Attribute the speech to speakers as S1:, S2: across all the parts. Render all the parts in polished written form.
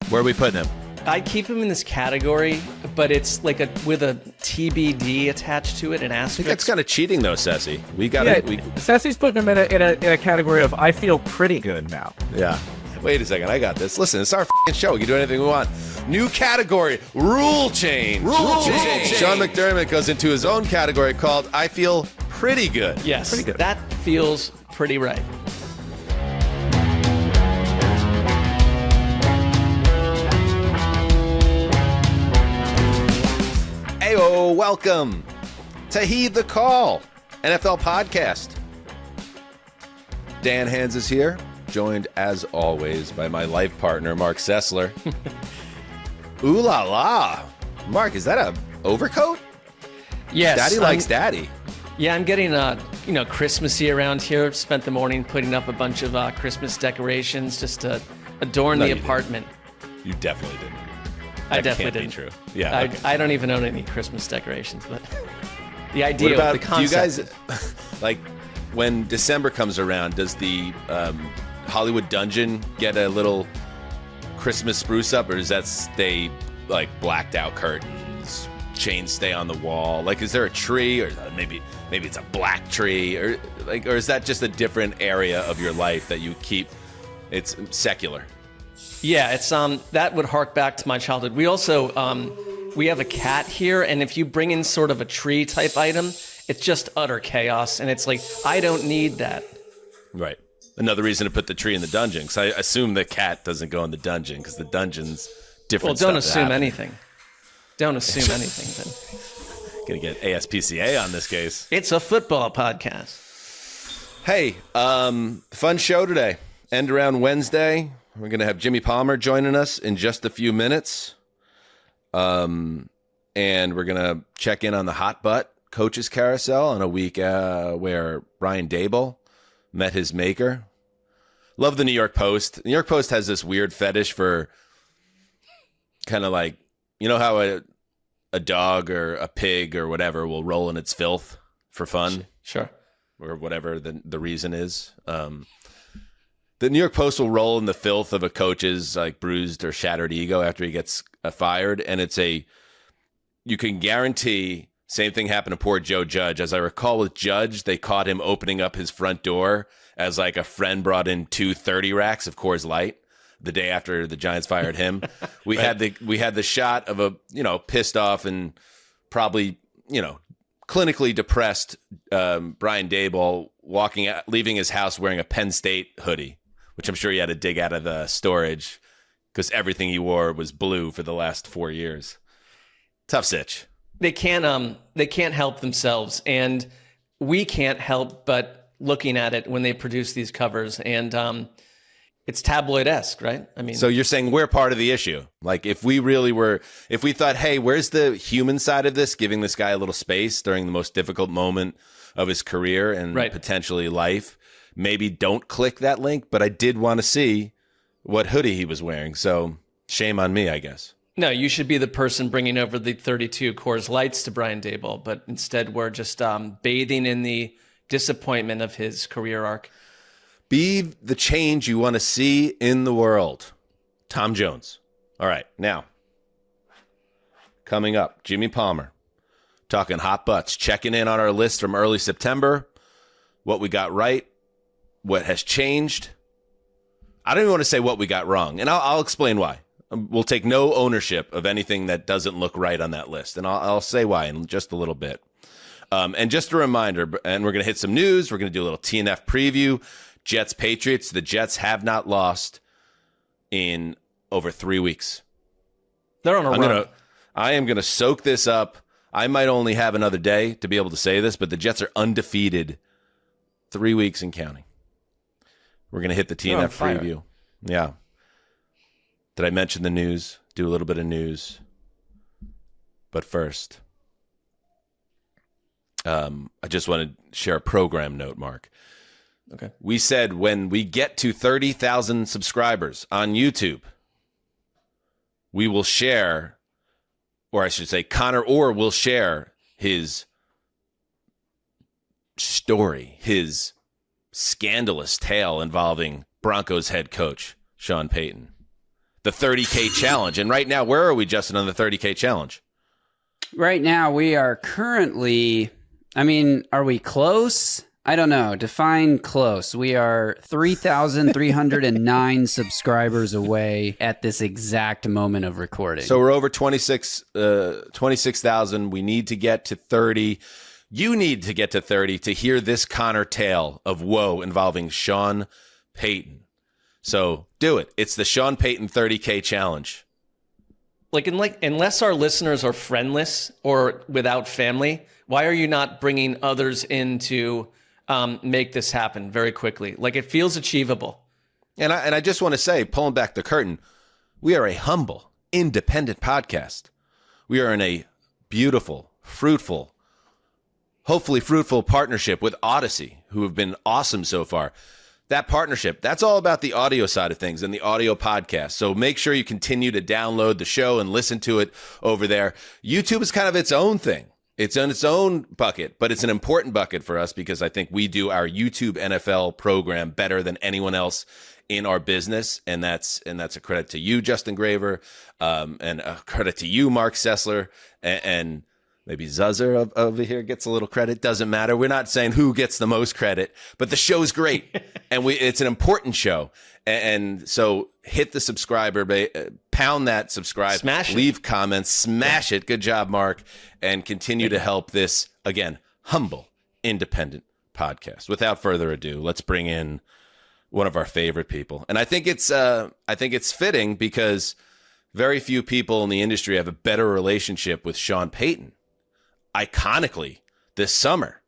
S1: Where are we putting him?
S2: I keep him in this category, but it's like with a TBD attached to it, an asterisk.
S1: I think that's kind of cheating, though, Ceci.
S3: Ceci's putting him in a category of I feel pretty good now.
S1: Yeah. Wait a second, I got this. Listen, it's our f***ing show. We can do anything we want. New category, rule change. Rule change. Sean McDermott goes into his own category called I feel pretty good.
S2: Yes,
S3: pretty good.
S2: That feels pretty right.
S1: Heyo, welcome to Heed the Call, NFL podcast. Dan Hanzus is here, joined as always by my life partner, Marc Sessler. Ooh la la. Mark, is that a overcoat?
S2: Yes.
S1: Daddy likes daddy.
S2: Yeah, I'm getting Christmassy around here. Spent the morning putting up a bunch of Christmas decorations just to adorn the apartment.
S1: You definitely didn't.
S2: I definitely
S1: didn't.
S2: didn't.
S1: Be true. Yeah.
S2: I don't even own any Christmas decorations, but the idea,
S1: what about,
S2: the concept.
S1: Do you guys, like, when December comes around, does the Hollywood Dungeon get a little Christmas spruce up, or does that stay like blacked out curtains, chains stay on the wall? Like, is there a tree, or maybe it's a black tree, or is that just a different area of your life that you keep? It's secular.
S2: Yeah, it's that would hark back to my childhood. We also we have a cat here, and if you bring in sort of a tree type item, it's just utter chaos, and it's like, I don't need that.
S1: Right. Another reason to put the tree in the dungeon, because I assume the cat doesn't go in the dungeon, because the dungeon's different.
S2: Well, don't assume anything. Don't assume anything. Then.
S1: Gonna get ASPCA on this case.
S2: It's a football podcast.
S1: Hey, fun show today. End around Wednesday. We're going to have Jimmy Palmer joining us in just a few minutes. And we're going to check in on the hot butt coaches carousel on a week where Brian Daboll met his maker. Love the New York Post. The New York Post has this weird fetish for kind of like, you know how a dog or a pig or whatever will roll in its filth for fun?
S2: Sure.
S1: Or whatever the reason is. The New York Post will roll in the filth of a coach's like bruised or shattered ego after he gets fired, and you can guarantee same thing happened to poor Joe Judge. As I recall with Judge, they caught him opening up his front door as like a friend brought in 2 30 racks of Coors Light the day after the Giants fired him. We had the shot of a pissed off and probably clinically depressed Brian Daboll leaving his house wearing a Penn State hoodie, which I'm sure he had to dig out of the storage because everything he wore was blue for the last 4 years. Tough sitch.
S2: They can't help themselves, and we can't help but looking at it when they produce these covers, and it's tabloid-esque, right? I mean,
S1: so you're saying we're part of the issue. Like if we thought, hey, where's the human side of this, giving this guy a little space during the most difficult moment of his career and potentially life, maybe don't click that link, but I did want to see what hoodie he was wearing. So shame on me, I guess.
S2: No, you should be the person bringing over the 32 Coors Lights to Brian Daboll, but instead we're just bathing in the disappointment of his career arc.
S1: Be the change you want to see in the world. Tom Jones. All right, now, coming up, Jimmy Palmer, talking hot butts, checking in on our list from early September, what we got right, what has changed. I don't even want to say what we got wrong, and I'll explain why. We'll take no ownership of anything that doesn't look right on that list, and I'll say why in just a little bit. And just a reminder, and we're going to hit some news. We're going to do a little TNF preview. Jets Patriots. The Jets have not lost in over 3 weeks.
S2: They're on a run.
S1: I am going to soak this up. I might only have another day to be able to say this, but the Jets are undefeated 3 weeks and counting. We're going to hit the TNF preview. Yeah. Did I mention the news? Do a little bit of news. But first, I just want to share a program note, Mark.
S2: Okay.
S1: We said when we get to 30,000 subscribers on YouTube, we will share, or I should say Connor Orr will share his story, his scandalous tale involving Broncos head coach Sean Payton. the 30K challenge. And right now, where are we, Justin, on the 30K challenge?
S4: Right now, we are currently, are we close? I don't know. Define close. We are 3,309 subscribers away at this exact moment of recording.
S1: So we're over 26,000. We need to get to 30. You need to get to 30 to hear this Connor tale of woe involving Sean Payton. So do it. It's the Sean Payton 30K challenge.
S2: Unless our listeners are friendless or without family, why are you not bringing others in to make this happen very quickly? It feels achievable.
S1: And I just want to say, pulling back the curtain, we are a humble, independent podcast. We are in a beautiful, fruitful, hopefully fruitful partnership with Odyssey, who have been awesome so far. That partnership, that's all about the audio side of things and the audio podcast. So make sure you continue to download the show and listen to it over there. YouTube is kind of its own thing. It's in its own bucket, but it's an important bucket for us because I think we do our YouTube NFL program better than anyone else in our business. And that's a credit to you, Justin Graver, and a credit to you, Marc Sessler, and maybe Zuzzer over here gets a little credit. Doesn't matter. We're not saying who gets the most credit, but the show's great. And it's an important show. And so hit the subscriber, pound that subscribe,
S2: smash it.
S1: Leave comments, smash it. Good job, Mark. And continue to help this, again, humble, independent podcast. Without further ado, let's bring in one of our favorite people. And I think it's fitting because very few people in the industry have a better relationship with Sean Payton. Iconically, this summer,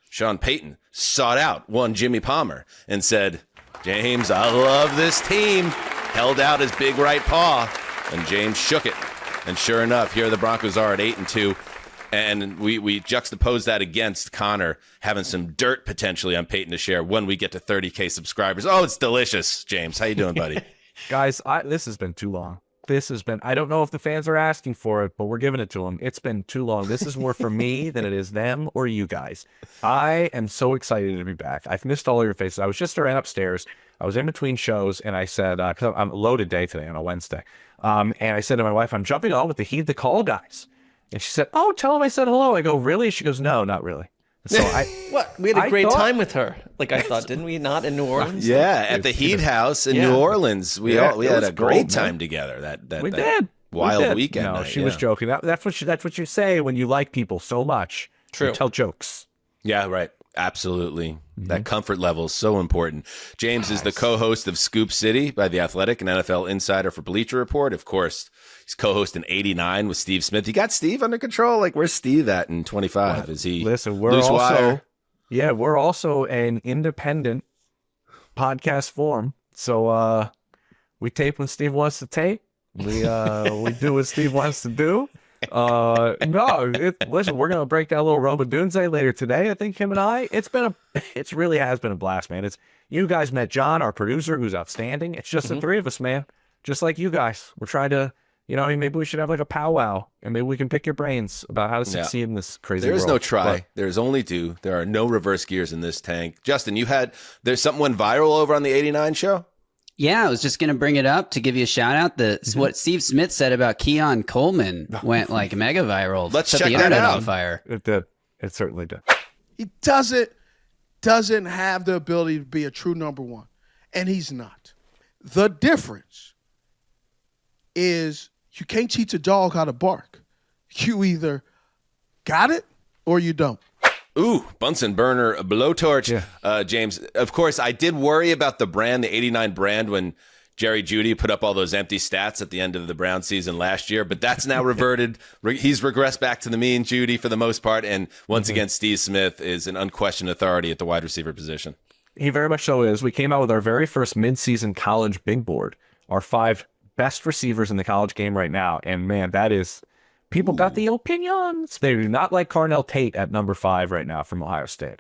S1: Sean Payton sought out one Jimmy Palmer and said, James, I love this team. Held out his big right paw, and James shook it. And sure enough, here the Broncos are at 8-2. And we juxtapose that against Connor having some dirt potentially on Payton to share when we get to 30K subscribers. Oh, it's delicious, James. How you doing, buddy?
S3: Guys, this has been too long. I don't know if the fans are asking for it, but we're giving it to them. It's been too long. This is more for me than it is them or you guys. I am so excited to be back. I've missed all of your faces. I was just around upstairs. I was in between shows, and I said, because I'm a loaded day today on a Wednesday, and I said to my wife, I'm jumping on with the Heed the Call guys. And she said, oh, tell them I said hello. I go, really? She goes, no, not really. So
S2: what? We had a great time with her. I thought, didn't we? Not in New Orleans?
S1: Yeah, at the Heat House in New Orleans. We had a great time together. That
S3: did.
S1: Wild weekend.
S3: No,
S1: night,
S3: she was joking. That's what you say when you like people so much.
S2: True.
S3: You tell jokes.
S1: Yeah, right. Absolutely. That comfort level is so important. James is the co-host of Scoop City by The Athletic and NFL Insider for Bleacher Report. Of course, he's co-hosting 89 with Steve Smith. You got Steve under control? Where's Steve at in 25? Well, is he
S3: listen,
S1: loose wire?
S3: Yeah, we're also an independent podcast form. So we tape when Steve wants to tape. We do what Steve wants to do. Listen, we're gonna break down a little Roma Dunze later today. I think him and I. It really has been a blast, man. You guys met John, our producer, who's outstanding. It's just the three of us, man. Just like you guys. We're trying to, maybe we should have a powwow, and maybe we can pick your brains about how to succeed in this crazy world.
S1: There is no try. There's only do. There are no reverse gears in this tank. Justin, there's something went viral over on the 89 show.
S4: Yeah, I was just going to bring it up to give you a shout out. What Steve Smith said about Keon Coleman went mega viral.
S1: Let's
S4: set
S1: check
S4: the
S1: that
S4: internet
S1: out.
S4: on fire.
S3: It did. It certainly did.
S5: He doesn't have the ability to be a true number one, and he's not. The difference is you can't teach a dog how to bark. You either got it or you don't.
S1: Ooh, Bunsen burner blowtorch, James. Of course, I did worry about the brand, the 89 brand, when Jerry Jeudy put up all those empty stats at the end of the Brown season last year, but that's now reverted. He's regressed back to the mean Jeudy for the most part, and once again, Steve Smith is an unquestioned authority at the wide receiver position.
S3: He very much so is. We came out with our very first midseason college big board, our 5 best receivers in the college game right now, and man, that is... People got the opinions. They do not like Carnell Tate at number 5 right now from Ohio State.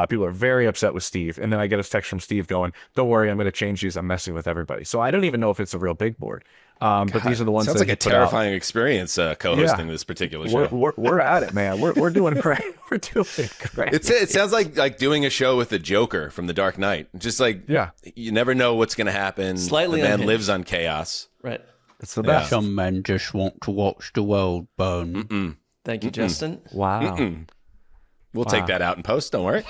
S3: People are very upset with Steve. And then I get a text from Steve going, don't worry, I'm going to change these. I'm messing with everybody. So I don't even know if it's a real big board. But these are the ones
S1: sounds
S3: that
S1: like a terrifying experience co-hosting this particular show.
S3: We're at it, man. We're doing great. We're doing great.
S1: It sounds like doing a show with the Joker from The Dark Knight. Just you never know what's going to happen.
S2: Slightly
S1: the man
S2: unhinged.
S1: lives on chaos.
S2: Right.
S3: It's the best.
S4: Some men just want to watch the world burn.
S2: Thank you, Justin.
S3: Wow.
S1: We'll take that out in post. Don't worry.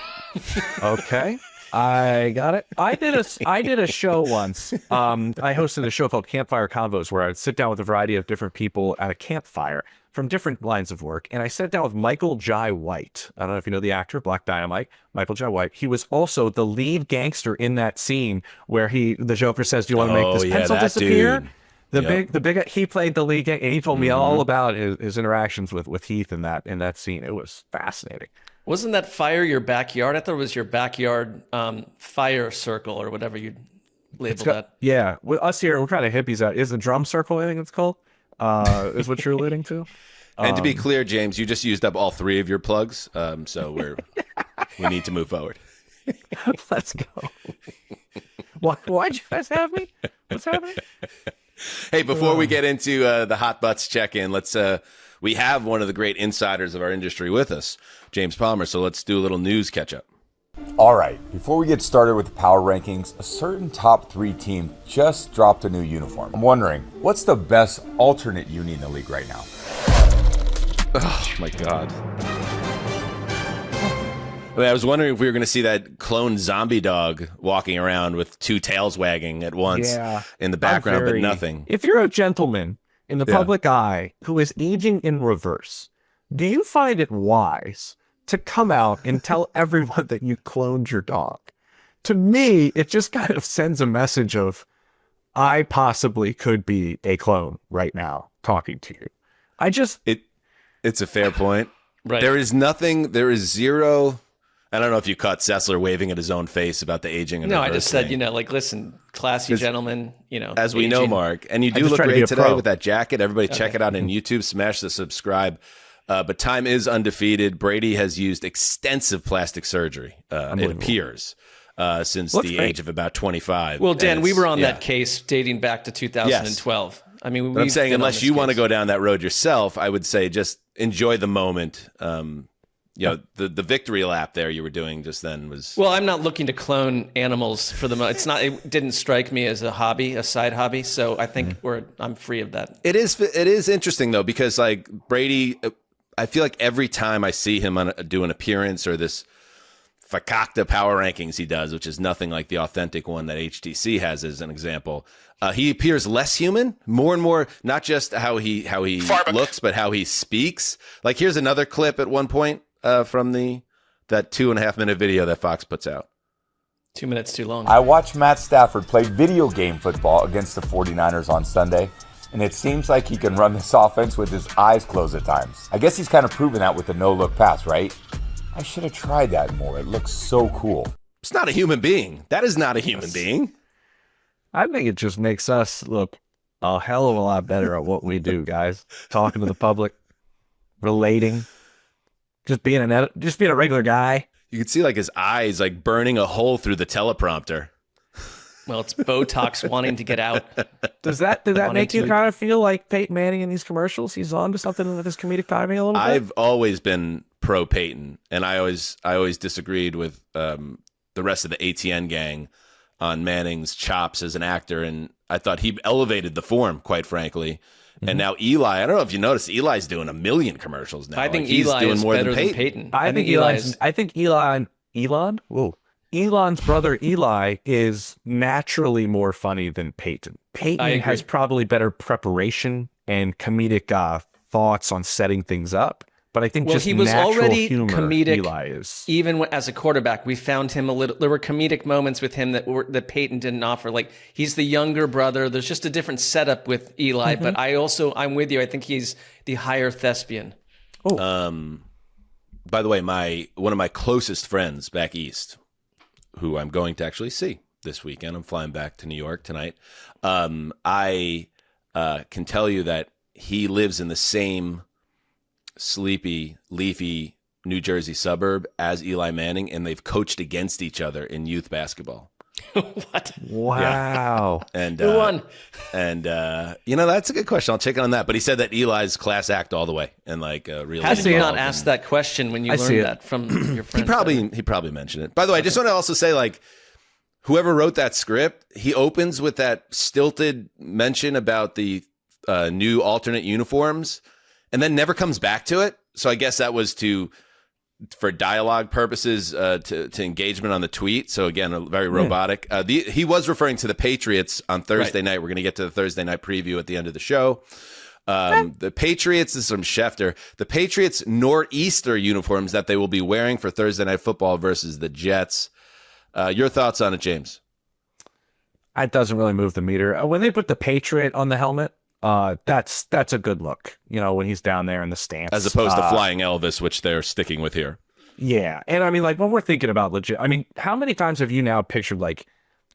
S3: Okay. I got it. I did a show once. I hosted a show called Campfire Convos where I'd sit down with a variety of different people at a campfire from different lines of work. And I sat down with Michael Jai White. I don't know if you know the actor, Black Dynamite, Michael Jai White. He was also the lead gangster in that scene where the Joker says, "Do you want to make this pencil disappear?"
S1: Dude.
S3: The big he played the lead gang, and he told me all about his interactions with Heath in that scene. It was fascinating.
S2: Wasn't that fire your backyard? I thought it was your backyard fire circle or whatever you'd label that.
S3: Yeah, with us here, we're kind of hippies. Is the drum circle, I think it's called, is what you're alluding to.
S1: And to be clear, James, you just used up all 3 of your plugs, so we need to move forward.
S3: Let's go. Why'd you guys have me? What's happening?
S1: Hey, before we get into the hot butts check-in, we have one of the great insiders of our industry with us, James Palmer. So let's do a little news catch-up.
S6: All right, before we get started with the power rankings, a certain top 3 team just dropped a new uniform. I'm wondering, what's the best alternate uni in the league right now?
S1: Oh, my God. I was wondering if we were going to see that clone zombie dog walking around with 2 tails wagging at once in the background, but nothing.
S3: If you're a gentleman in the public eye who is aging in reverse, do you find it wise to come out and tell everyone that you cloned your dog? To me, it just kind of sends a message of, I possibly could be a clone right now talking to you.
S1: It's a fair point.
S2: Right.
S1: There is zero. I don't know if you caught Sessler waving at his own face about the aging. And
S2: No, I just said,
S1: thing.
S2: listen, classy gentlemen,
S1: As we know,
S2: aging.
S1: Mark, and you do
S3: just
S1: look
S3: try to be
S1: great
S3: a
S1: today
S3: pro.
S1: with that jacket. Everybody check it out on YouTube. Smash the subscribe. But time is undefeated. Brady has used extensive plastic surgery, it appears, since
S3: Looks
S1: the
S3: great.
S1: age of about 25.
S2: Well, Dan,
S1: And
S2: we
S1: it's-
S2: were on that case dating back to 2012. I mean,
S1: But I'm
S2: we've
S1: saying,
S2: been on
S1: unless
S2: this
S1: you want to
S2: case.
S1: go down that road yourself, I would say just enjoy the moment. The victory lap there you were doing just then was.
S2: Well, I'm not looking to clone animals for the moment. It didn't strike me as a side hobby. So I think I'm free of that.
S1: It is interesting though, because like Brady, I feel like every time I see him do an appearance or this fakakta power rankings he does, which is nothing like the authentic one that HTC has as an example, he appears less human, more and more, not just how he looks, but how he speaks. Like here's another clip at one point from that 2.5 minute video that Fox puts out.
S2: 2 minutes too long.
S6: I watched Matt Stafford play video game football against the 49ers on Sunday, and it seems like he can run this offense with his eyes closed at times. I guess he's kind of proven that with the no-look pass, right? I should have tried that more. It looks so cool.
S1: It's not a human being. That is not a human being.
S3: I think it just makes us look a hell of a lot better at what we do, guys. Talking to the public, relating, just being a regular guy.
S1: You can see like his eyes like burning a hole through the teleprompter.
S2: Well, it's Botox wanting to get out.
S3: Does that make you kind of feel like Peyton Manning in these commercials? He's on to something with his comedic timing a little bit.
S1: I've always been pro Peyton, and I always disagreed with the rest of the ATN gang on Manning's chops as an actor, and I thought he elevated the form, quite frankly. And now Eli, I don't know if you noticed, Eli's doing 1 million commercials now.
S2: I think
S1: he's
S2: Eli
S1: doing
S2: is
S1: more
S2: better
S1: than
S2: than Peyton.
S3: I think Elon's brother Eli is naturally more funny than Peyton.
S2: I
S3: Peyton
S2: agree.
S3: has probably better preparation and comedic thoughts on setting things up. But I think
S2: Well,
S3: just
S2: he was
S3: natural
S2: already
S3: humor,
S2: comedic.
S3: Eli is.
S2: Even as a quarterback, we found him a little. There were comedic moments with him that Peyton didn't offer. Like he's the younger brother. There's just a different setup with Eli. But I'm with you. I think he's the higher thespian.
S1: By the way, one of my closest friends back east, who I'm going to actually see this weekend, I'm flying back to New York tonight. I can tell you that he lives in the same sleepy, leafy New Jersey suburb as Eli Manning, and they've coached against each other in youth basketball.
S2: What?
S3: Wow.
S1: And
S2: Who won?
S1: And that's a good question. I'll check on that. But he said that Eli's class act all the way, and like really.
S2: How did you not
S1: involved
S2: ask that question when you
S3: I see
S2: learned
S3: it.
S2: that from your friend?
S1: He probably mentioned it. By the way, I just want to also say, like, whoever wrote that script, he opens with that stilted mention about the new alternate uniforms and then never comes back to it. So I guess that was for dialogue purposes, to engagement on the tweet. So again, very robotic. He was referring to the Patriots on Thursday night. We're going to get to the Thursday night preview at the end of the show. The Patriots, this is from Schefter, the Patriots nor'easter uniforms that they will be wearing for Thursday Night Football versus the Jets. Your thoughts on it, James?
S3: It doesn't really move the meter. When they put the Patriot on the helmet, that's a good look. You know, when he's down there in the stance,
S1: as opposed to Flying Elvis, which they're sticking with here.
S3: Yeah, and I mean, like when we're thinking about legit, I mean, how many times have you now pictured like,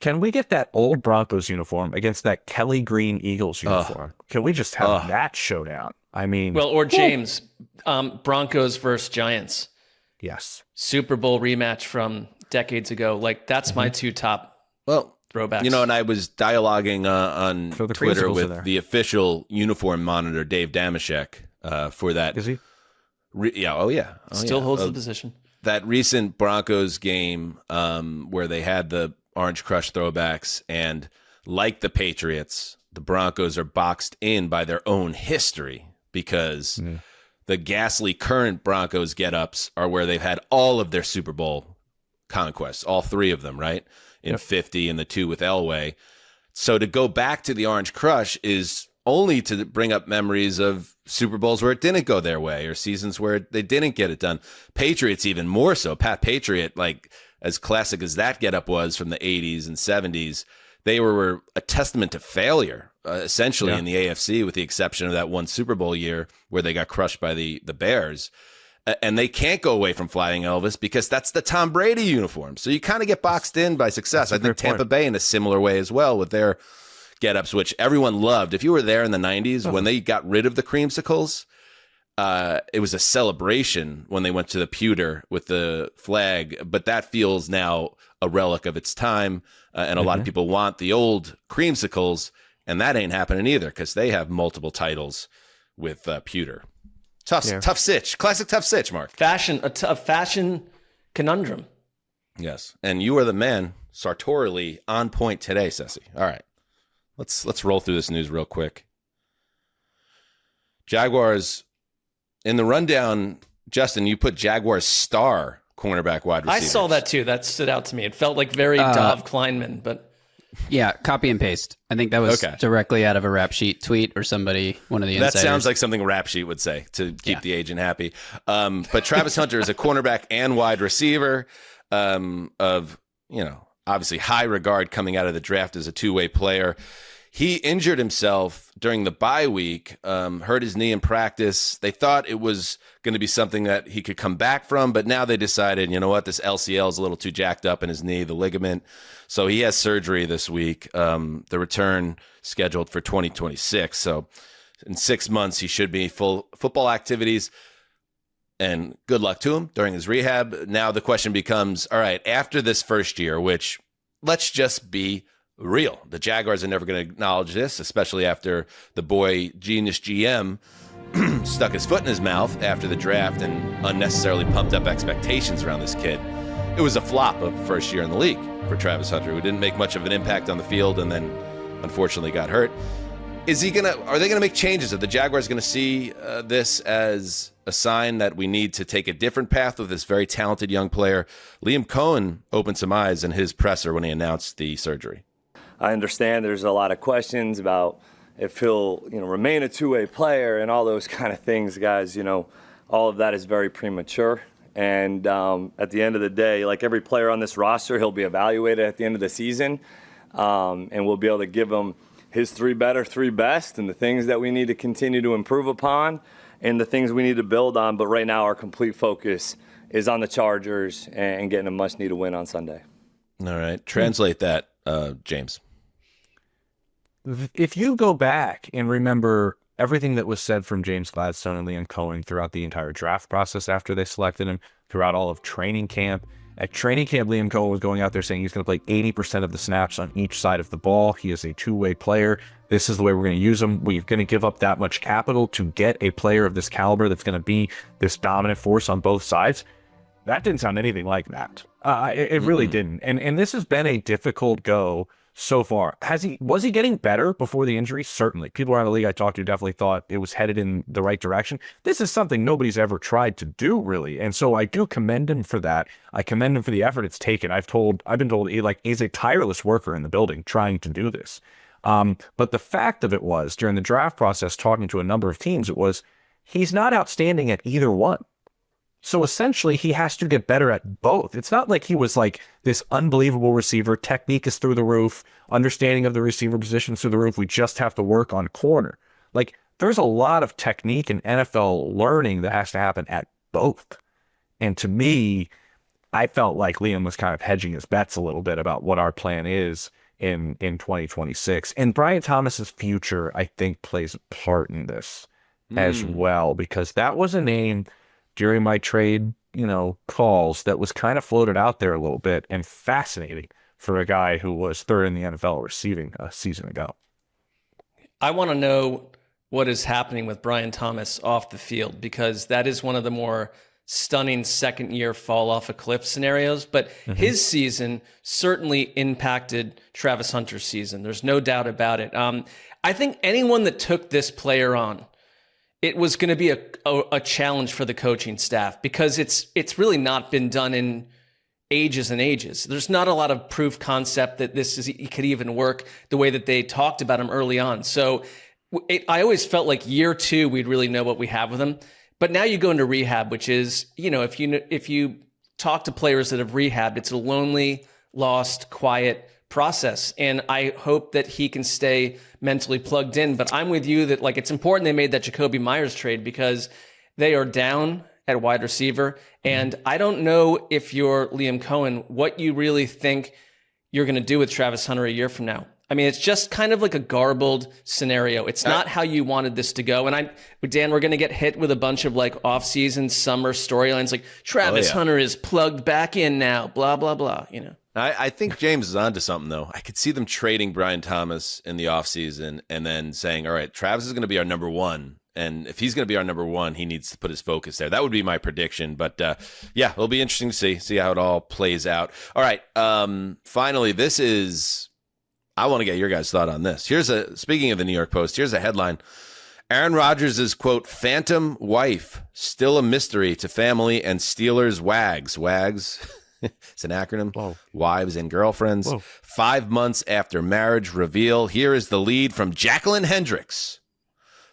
S3: can we get that old Broncos uniform against that Kelly Green Eagles uniform? Can we just have that showdown? I mean,
S2: Well, or James, Broncos versus Giants,
S3: yes,
S2: Super Bowl rematch from decades ago. Like that's my two top throwbacks.
S1: You know, and I was dialoguing on
S3: So the
S1: Twitter
S3: creamsicles are
S1: with
S3: there.
S1: the official uniform monitor, Dave Damashek, for that.
S3: is he?
S2: Still holds the position.
S1: That recent Broncos game where they had the Orange Crush throwbacks, and like the Patriots, the Broncos are boxed in by their own history because the ghastly current Broncos get-ups are where they've had all of their Super Bowl conquests, all three of them, right? In 50 and the 2 with Elway. So to go back to the Orange Crush is only to bring up memories of Super Bowls where it didn't go their way or seasons where they didn't get it done. Patriots even more so. Pat Patriot, like as classic as that getup was from the 80s and 70s, they were a testament to failure, essentially, in the AFC, with the exception of that one Super Bowl year where they got crushed by the Bears. And they can't go away from Flying Elvis because that's the Tom Brady uniform. So you kind of get boxed in by success. I think Tampa Bay in a similar way as well with their get-ups, which everyone loved. If you were there in the 90s when they got rid of the creamsicles, it was a celebration when they went to the pewter with the flag. But that feels now a relic of its time. And a lot of people want the old creamsicles. And that ain't happening either because they have multiple titles with pewter. Tough sitch. Classic tough sitch, Mark.
S2: A fashion conundrum.
S1: Yes. And you are the man sartorially on point today, Ceci. All right. Let's roll through this news real quick. Jaguars, in the rundown, Justin, you put Jaguars star cornerback wide receiver.
S2: I saw that too. That stood out to me. It felt like very Dov Kleinman, but
S4: Yeah, copy and paste. I think that was directly out of a Rap Sheet tweet or somebody, one of the insiders.
S1: That sounds like something Rap Sheet would say to keep the agent happy. But Travis Hunter is a cornerback and wide receiver of, obviously high regard coming out of the draft as a two-way player. He injured himself during the bye week, hurt his knee in practice. They thought it was going to be something that he could come back from, but now they decided, you know what, this LCL is a little too jacked up in his knee, the ligament. So he has surgery this week. The return scheduled for 2026. So in 6 months, he should be full football activities. And good luck to him during his rehab. Now the question becomes, all right, after this first year, which let's just be real. The Jaguars are never going to acknowledge this, especially after the boy genius GM stuck his foot in his mouth after the draft and unnecessarily pumped up expectations around this kid. It was a flop of first year in the league for Travis Hunter, who didn't make much of an impact on the field and then unfortunately got hurt. Are they going to make changes? Are the Jaguars going to see this as a sign that we need to take a different path with this very talented young player? Liam Cohen opened some eyes in his presser when he announced the surgery.
S7: I understand there's a lot of questions about if he'll, remain a two-way player and all those kind of things, guys. All of that is very premature. And at the end of the day, like every player on this roster, he'll be evaluated at the end of the season, and we'll be able to give him his three best, and the things that we need to continue to improve upon, and the things we need to build on. But right now, our complete focus is on the Chargers and getting a much-needed win on Sunday.
S1: All right, translate that, James.
S3: If you go back and remember everything that was said from James Gladstone and Liam Cohen throughout the entire draft process after they selected him, throughout all of training camp, at training camp, Liam Cohen was going out there saying he's going to play 80% of the snaps on each side of the ball. He is a two-way player. This is the way we're going to use him. We're going to give up that much capital to get a player of this caliber that's going to be this dominant force on both sides. That didn't sound anything like that. It really didn't. And this has been a difficult go so far. Was he getting better before the injury? Certainly. People around the league I talked to definitely thought it was headed in the right direction. This is something nobody's ever tried to do, really. And so I do commend him for that. I commend him for the effort it's taken. I've been told he's a tireless worker in the building trying to do this. But the fact of it was, during the draft process, talking to a number of teams, he's not outstanding at either one. So essentially, he has to get better at both. It's not like he was like this unbelievable receiver. Technique is through the roof. Understanding of the receiver position is through the roof. We just have to work on corner. Like, there's a lot of technique and NFL learning that has to happen at both. And to me, I felt like Liam was kind of hedging his bets a little bit about what our plan is in 2026. And Brian Thomas's future, I think, plays a part in this as well, because that was a name during my trade, calls that was kind of floated out there a little bit, and fascinating for a guy who was third in the NFL receiving a season ago.
S2: I want to know what is happening with Brian Thomas off the field, because that is one of the more stunning second-year fall off a cliff scenarios. But his season certainly impacted Travis Hunter's season. There's no doubt about it. I think anyone that took this player on, it was going to be a challenge for the coaching staff, because it's really not been done in ages and ages. There's not a lot of proof concept that it could even work the way that they talked about him early on. So I always felt like year 2, we'd really know what we have with him. But now you go into rehab, which is, if you talk to players that have rehabbed, it's a lonely, lost, quiet process. And I hope that he can stay mentally plugged in. But I'm with you that it's important they made that Jacoby Myers trade, because they are down at wide receiver. And I don't know, if you're Liam Cohen, what you really think you're going to do with Travis Hunter a year from now. I mean, it's just kind of like a garbled scenario. It's not how you wanted this to go. And Dan, we're going to get hit with a bunch of off-season summer storylines like Travis Hunter is plugged back in now, blah, blah, blah,
S1: I think James is onto something, though. I could see them trading Brian Thomas in the offseason and then saying, all right, Travis is going to be our number one. And if he's going to be our number one, he needs to put his focus there. That would be my prediction. But yeah, it'll be interesting to see how it all plays out. All right. Finally, I want to get your guys' thought on this. Speaking of the New York Post, here's a headline. Aaron Rodgers' quote, phantom wife, still a mystery to family and Steelers wags. Wags. It's an acronym.
S3: Whoa.
S1: Wives and girlfriends.
S3: Whoa.
S1: 5 months after marriage reveal. Here is the lead from Jacqueline Hendricks.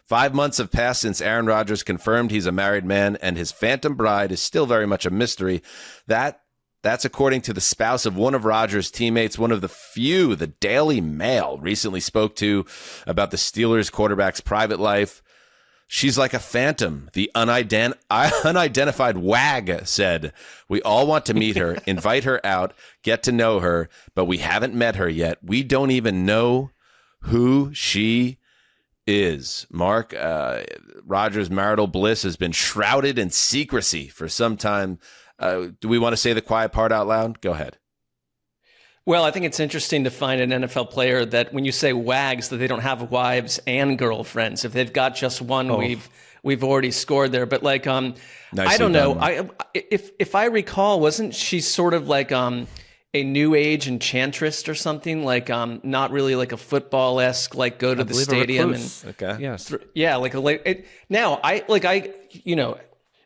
S1: 5 months have passed since Aaron Rodgers confirmed he's a married man, and his phantom bride is still very much a mystery. That's according to the spouse of one of Rodgers' teammates, one of the few the Daily Mail recently spoke to about the Steelers quarterback's private life. She's like a phantom, the unidentified wag said. We all want to meet her, invite her out, get to know her, but we haven't met her yet. We don't even know who she is. Mark, Rodgers' marital bliss has been shrouded in secrecy for some time. Do we want to say the quiet part out loud? Go ahead.
S2: Well, I think it's interesting to find an NFL player that when you say wags, that they don't have wives and girlfriends. If they've got just one, we've already scored there. But I don't know. If I recall, wasn't she sort of like a new age enchantress or something? Not really like a football-esque, go to the stadium and
S1: okay.
S3: Yes.
S2: Yeah,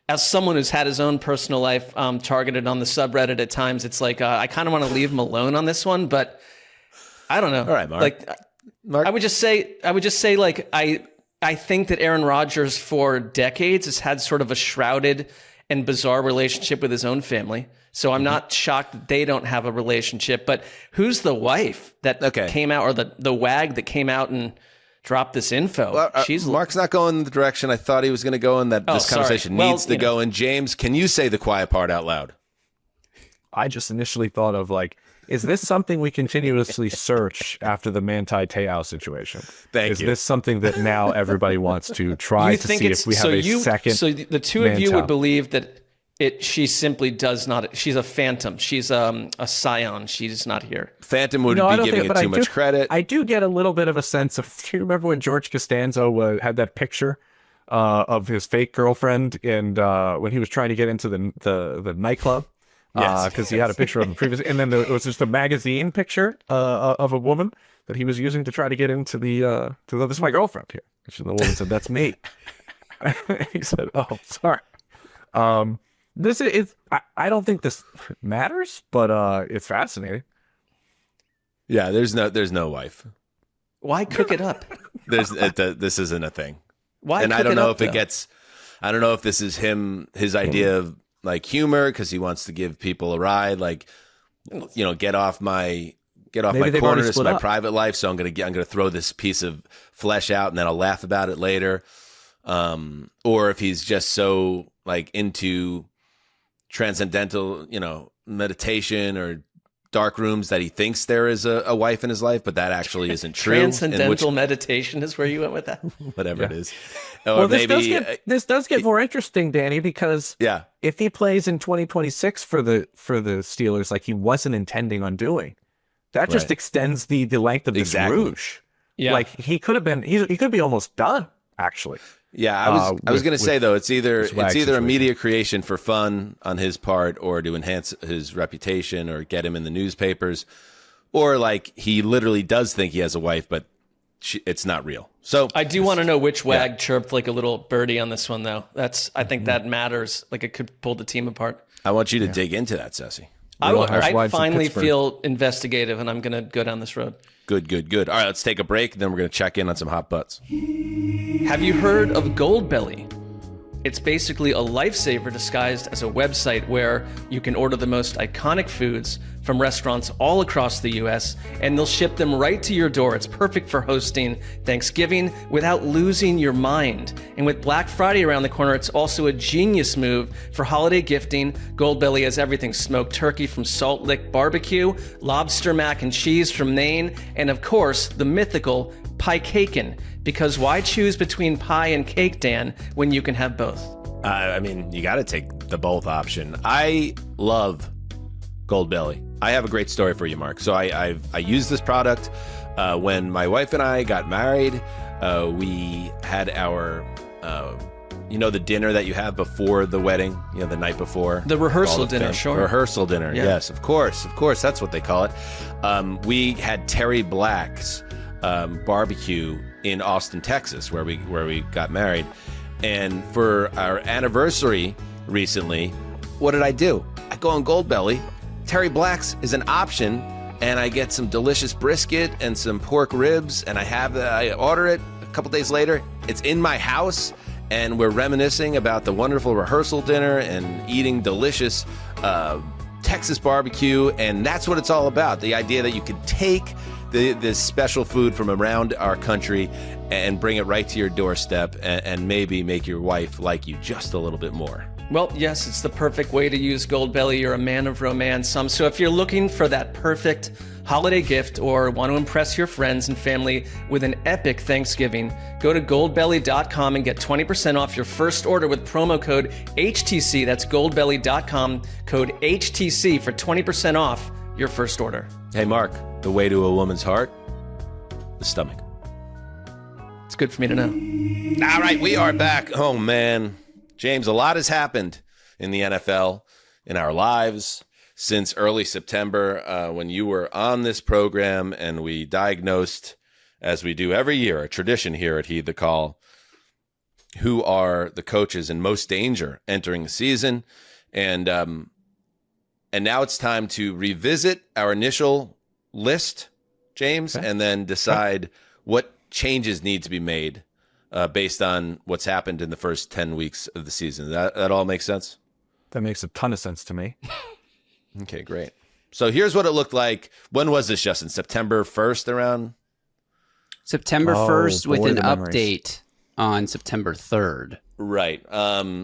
S2: as someone who's had his own personal life targeted on the subreddit at times, it's I kind of want to leave him alone on this one, but I don't know.
S1: All right, Mark.
S2: I would just say I think that Aaron Rodgers for decades has had sort of a shrouded and bizarre relationship with his own family. So I'm not shocked that they don't have a relationship. But who's the wife that came out, or the wag that came out and dropped this info?
S1: Well, Mark's not going in the direction I thought he was going to go in. This conversation needs to go in. James, can you say the quiet part out loud?
S3: I just initially thought of is this something we continuously search after the Manti Te'o situation?
S2: Thank
S3: you. Is
S2: you.
S3: this something that now everybody wants to try to see if we have a second?
S2: So the two of you would believe that she simply does not. She's a phantom. She's a scion. She's not here.
S1: Phantom would be giving it too much credit.
S3: I do get a little bit of a sense of. Do you remember when George Costanzo had that picture of his fake girlfriend, and when he was trying to get into the nightclub? because he had a picture of him previously, and then it was just a magazine picture of a woman that he was using to try to get into this is my girlfriend here. And the woman said, "That's me." He said, "Oh, sorry." This is I don't think this matters, but it's fascinating.
S1: Yeah, there's no wife.
S2: Why cook it up?
S1: This isn't a thing.
S2: Why?
S1: And
S2: cook
S1: I don't
S2: it
S1: know
S2: up,
S1: if it
S2: though?
S1: gets. I don't know if this is his idea of like humor because he wants to give people a ride, like get off my
S3: Maybe
S1: my
S3: they've
S1: corner.
S3: already
S1: This is
S3: split
S1: my
S3: up.
S1: private life, so I'm gonna throw this piece of flesh out and then I'll laugh about it later. Or if he's just so like into transcendental, meditation or dark rooms that he thinks there is a wife in his life, but that actually isn't true.
S2: Transcendental meditation is where you went with that.
S1: Whatever it is.
S3: Well,
S1: Or
S3: this
S1: maybe
S3: does get more interesting, Danny, because
S1: yeah.
S3: if he plays in 2026 for the Steelers like he wasn't intending on doing, that just
S1: Right.
S3: extends the length of this
S1: Exactly.
S3: rouge.
S2: Yeah.
S3: Like he could be almost done actually.
S1: Yeah, I was
S3: with-
S1: going to say
S3: with
S1: though, it's either
S3: this WAG
S1: a
S3: situation.
S1: media creation for fun on his part, or to enhance his reputation, or get him in the newspapers, or like he literally does think he has a wife, but it's not real. So
S2: I do want to know which wag chirped like a little birdie on this one, though. I think that matters. Like it could pull the team apart.
S1: I want you to dig into that, Ceci.
S3: Real
S2: I
S3: Housewives of
S2: finally
S3: Pittsburgh.
S2: feel investigative, and I'm going to go down this road.
S1: Good. All right, let's take a break, and then we're going to check in on some hot butts.
S2: Have you heard of Goldbelly? It's basically a lifesaver disguised as a website where you can order the most iconic foods from restaurants all across the US, and they'll ship them right to your door. It's perfect for hosting Thanksgiving without losing your mind. And with Black Friday around the corner, it's also a genius move for holiday gifting. Goldbelly has everything: smoked turkey from Salt Lick Barbecue, lobster mac and cheese from Maine, and of course, the mythical pie cakin'. Because why choose between pie and cake, Dan, when you can have both?
S1: I mean, you got to take the both option. I love Goldbelly. I have a great story for you, Mark. So I used this product when my wife and I got married. We had our, the dinner that you have before the wedding, the night before.
S2: The rehearsal
S1: All the
S2: dinner, sure.
S1: Rehearsal dinner,
S2: Yeah.
S1: yes, of course. That's what they call it. We had Terry Black's barbecue in Austin, Texas, where we got married. And for our anniversary recently, what did I do? I go on Goldbelly. Terry Black's is an option, and I get some delicious brisket and some pork ribs, and I order it. A couple days later, it's in my house, and we're reminiscing about the wonderful rehearsal dinner and eating delicious Texas barbecue, and that's what it's all about. The idea that you could take this special food from around our country and bring it right to your doorstep, and maybe make your wife like you just a little bit more.
S2: Well, yes, it's the perfect way to use Goldbelly. You're a man of romance. So if you're looking for that perfect holiday gift or want to impress your friends and family with an epic Thanksgiving, go to goldbelly.com and get 20% off your first order with promo code HTC. That's goldbelly.com, code HTC for 20% off your first order.
S1: Hey, Mark, the way to a woman's heart, the stomach.
S2: It's good for me to know.
S1: All right, we are back. Oh, man. James, a lot has happened in the NFL, in our lives, since early September when you were on this program and we diagnosed, as we do every year, a tradition here at Heed the Call, who are the coaches in most danger entering the season. And now it's time to revisit our initial list, James, and then decide what changes need to be made based on what's happened in the first 10 weeks of the season. That all makes sense?
S3: That makes a ton of sense to me.
S1: Okay, great. So here's what it looked like. When was this, Justin? September 1st around?
S4: September
S3: Oh,
S4: 1st with
S3: boy,
S4: an
S3: the memories.
S4: update on September 3rd.
S1: Right.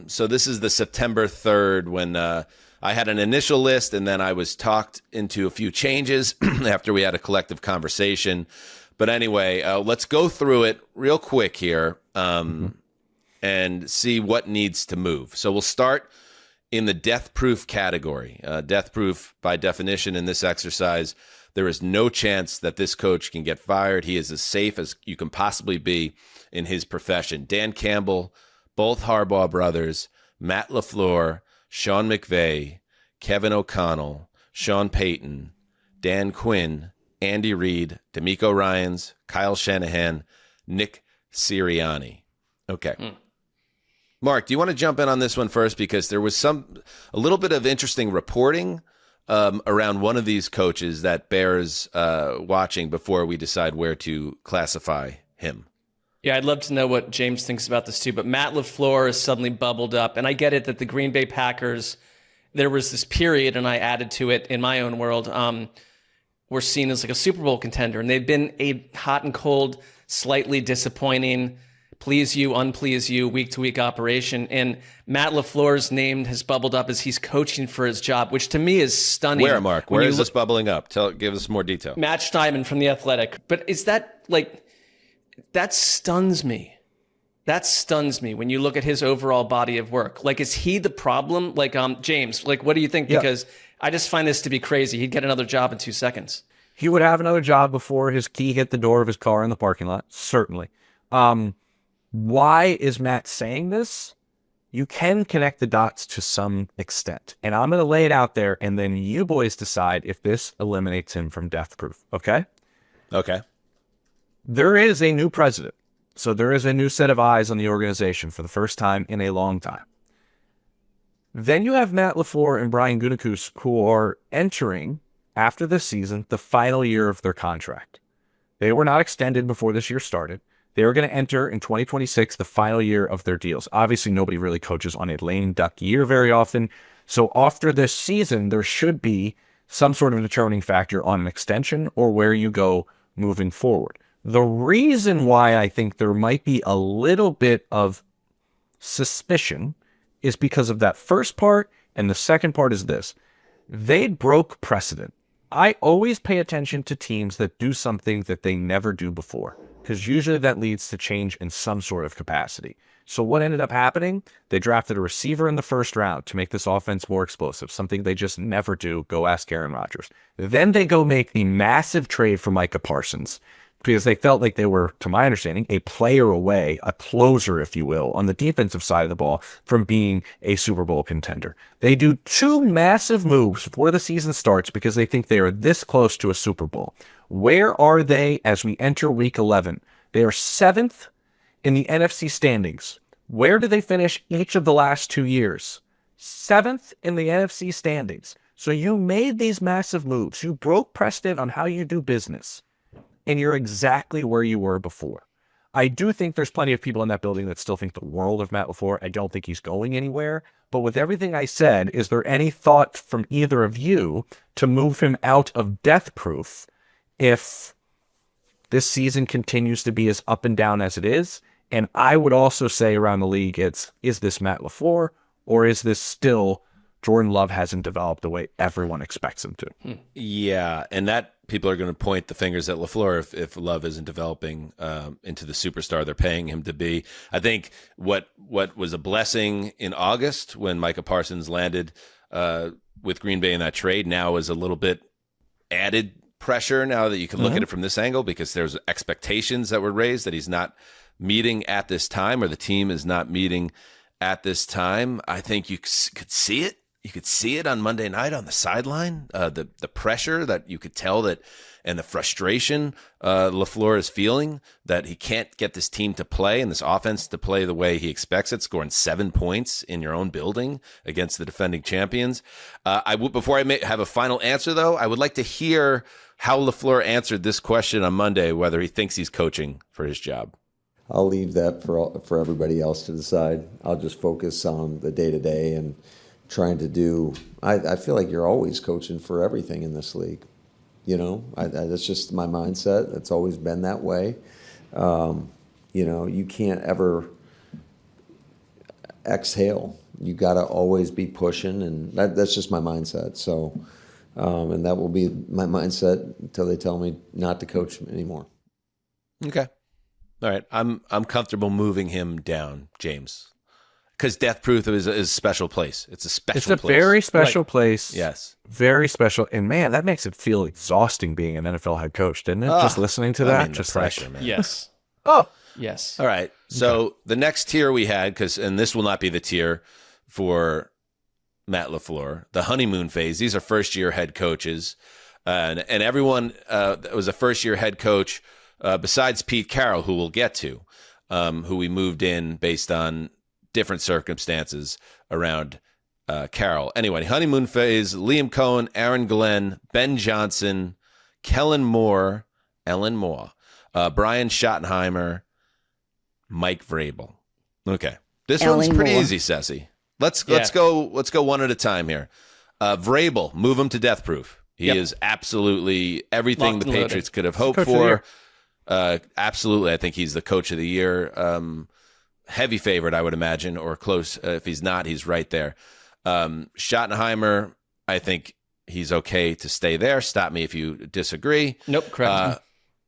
S1: So this is the September 3rd when I had an initial list, and then I was talked into a few changes after we had a collective conversation. But anyway, let's go through it real quick here and see what needs to move. So we'll start in the death proof category. Death proof, by definition, in this exercise, there is no chance that this coach can get fired. He is as safe as you can possibly be in his profession. Dan Campbell, both Harbaugh brothers, Matt LaFleur, Sean McVay, Kevin O'Connell, Sean Payton, Dan Quinn, Andy Reid, D'Amico Ryans, Kyle Shanahan, Nick Sirianni. Okay. Mark, do you want to jump in on this one first? Because there was a little bit of interesting reporting around one of these coaches that bears watching before we decide where to classify him.
S2: Yeah, I'd love to know what James thinks about this too, but Matt LaFleur has suddenly bubbled up, and I get it that the Green Bay Packers, there was this period, and I added to it in my own world, were seen as like a Super Bowl contender, and they've been a hot and cold, slightly disappointing, please you, unplease you, week-to-week operation, and Matt LaFleur's name has bubbled up as he's coaching for his job, which to me is stunning.
S1: Where, Mark? Where is this bubbling up? Give us more detail.
S2: Matt Steinman from The Athletic. But is that like... That stuns me. That stuns me when you look at his overall body of work. Like, is he the problem? Like, James, like, what do you think?
S3: Yeah.
S2: Because I just find this to be crazy. He'd get another job in 2 seconds.
S3: He would have another job before his key hit the door of his car in the parking lot. Certainly. Why is Matt saying this? You can connect the dots to some extent. And I'm going to lay it out there, and then you boys decide if this eliminates him from death proof. Okay?
S1: Okay.
S3: There is a new president. So there is a new set of eyes on the organization for the first time in a long time. Then you have Matt LaFleur and Brian Gutekunst, who are entering, after this season, the final year of their contract. They were not extended before this year started. They were going to enter in 2026, the final year of their deals. Obviously, nobody really coaches on a lame duck year very often. So after this season, there should be some sort of determining factor on an extension or where you go moving forward. The reason why I think there might be a little bit of suspicion is because of that first part, and the second part is this. They broke precedent. I always pay attention to teams that do something that they never do before, because usually that leads to change in some sort of capacity. So what ended up happening? They drafted a receiver in the first round to make this offense more explosive, something they just never do. Go ask Aaron Rodgers. Then they go make the massive trade for Micah Parsons, because they felt like they were, to my understanding, a player away, a closer, if you will, on the defensive side of the ball from being a Super Bowl contender. They do 2 massive moves before the season starts because they think they are this close to a Super Bowl. Where are they as we enter Week 11? They are 7th in the NFC standings. Where did they finish each of the last 2 years? 7th in the NFC standings. So you made these massive moves. You broke precedent on how you do business. And you're exactly where you were before. I do think there's plenty of people in that building that still think the world of Matt LaFleur. I don't think he's going anywhere. But with everything I said, is there any thought from either of you to move him out of death proof if this season continues to be as up and down as it is? And I would also say around the league, is this Matt LaFleur, or is this still Jordan Love hasn't developed the way everyone expects him to?
S1: Yeah, and that people are going to point the fingers at LaFleur if Love isn't developing into the superstar they're paying him to be. I think what was a blessing in August when Micah Parsons landed with Green Bay in that trade now is a little bit added pressure now that you can look at it from this angle, because there's expectations that were raised that he's not meeting at this time, or the team is not meeting at this time. I think you could see it. You could see it on Monday night on the sideline, the pressure that you could tell that, and the frustration LaFleur is feeling that he can't get this team to play and this offense to play the way he expects it, scoring 7 points in your own building against the defending champions. Before I have a final answer, though, I would like to hear how LaFleur answered this question on Monday, whether he thinks he's coaching for his job.
S8: I'll leave that for everybody else to decide. I'll just focus on the day-to-day and trying to do. I feel like you're always coaching for everything in this league. You know, that's just my mindset. It's always been that way. You know, you can't ever exhale. You got to always be pushing, and that's just my mindset. So, and that will be my mindset until they tell me not to coach anymore.
S1: Okay. All right. I'm comfortable moving him down, James. Because death proof is a special place. It's a special place.
S3: It's a very special place.
S1: Yes.
S3: Very special. And man, that makes it feel exhausting being an NFL head coach, didn't it? Just listening to that. Just
S1: pressure, man.
S2: Yes.
S3: Oh.
S2: Yes.
S1: All right. So the next tier we had, and this will not be the tier for Matt LaFleur, the honeymoon phase. These are first-year head coaches. And everyone that was a first-year head coach, besides Pete Carroll, who we'll get to, who we moved in based on different circumstances around Carroll. Anyway, honeymoon phase, Liam Cohen, Aaron Glenn, Ben Johnson, Ellen Moore, Brian Schottenheimer, Mike Vrabel. Okay. This one's pretty easy, Ceci. Let's go one at a time here. Vrabel, move him to death proof. He is absolutely everything
S2: Locked
S1: the
S2: and
S1: Patriots could have hoped
S3: Coach of the
S1: for.
S3: year.
S1: Absolutely. I think he's the coach of the year. Heavy favorite, I would imagine, or close. If he's not, he's right there. Schottenheimer, I think he's okay to stay there. Stop me if you disagree.
S2: Nope, correct.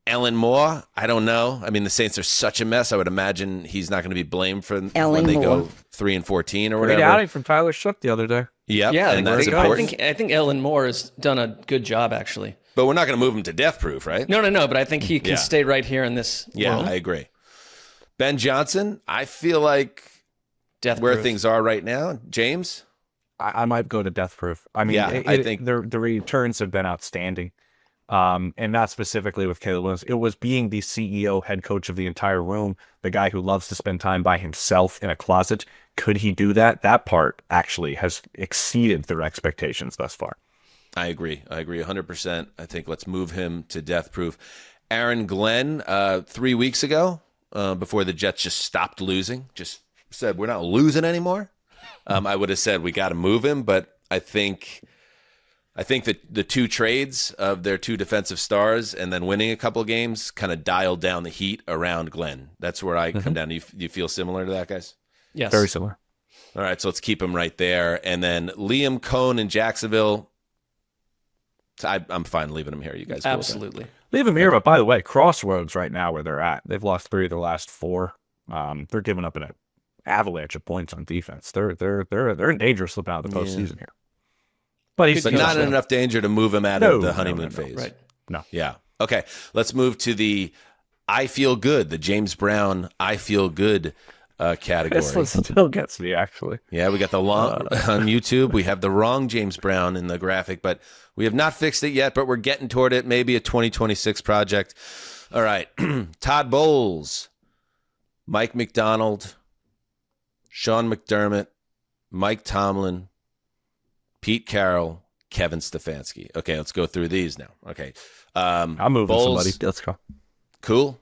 S1: Ellen Moore, I don't know. I mean, the Saints are such a mess. I would imagine he's not going to be blamed for when they go 3-14 or
S3: Great
S1: whatever.
S3: outing from Tyler Shook the other day.
S1: Yep,
S2: Yeah,
S1: and that's
S2: I
S1: important.
S2: think Ellen Moore has done a good job, actually.
S1: But we're not going to move him to death proof, right?
S2: No, but I think he can stay right here in this
S1: Yeah,
S2: world.
S1: I agree. Ben Johnson, I feel like
S2: Death
S1: where
S2: proof.
S1: things are right now. James?
S3: I might go to death proof. I mean,
S1: Yeah, I think-
S3: the returns have been outstanding. And not specifically with Caleb Williams. It was being the CEO, head coach of the entire room, the guy who loves to spend time by himself in a closet. Could he do that? That part actually has exceeded their expectations thus far.
S1: I agree 100%. I think let's move him to death proof. Aaron Glenn, 3 weeks ago, before the Jets just stopped losing, just said, we're not losing anymore. I would have said we got to move him, but I think that the two trades of their two defensive stars and then winning a couple of games kind of dialed down the heat around Glenn. That's where I come down. You feel similar to that, guys?
S2: Yes.
S3: Very similar.
S1: All right, so let's keep him right there. And then Liam Cohen in Jacksonville. I'm fine leaving him here. You guys cool with that?
S2: Absolutely.
S3: Leave him here, but by the way, crossroads right now where they're at. They've lost 3 of their last 4. They're giving up an avalanche of points on defense. They're in danger of slipping out of the postseason here. But he's
S1: not in enough danger to move him out of the honeymoon phase.
S2: Right.
S3: No.
S1: Yeah. Okay. Let's move to the I feel good, the James Brown I feel good category.
S3: This one still gets me, actually.
S1: Yeah, we got the long on YouTube. We have the wrong James Brown in the graphic, but we have not fixed it yet, but we're getting toward it. Maybe a 2026 project. All right. Todd Bowles, Mike McDonald, Sean McDermott, Mike Tomlin, Pete Carroll, Kevin Stefanski. Okay, let's go through these now. Okay.
S3: I'm moving
S1: Bowles,
S3: somebody. Let's go.
S1: Cool.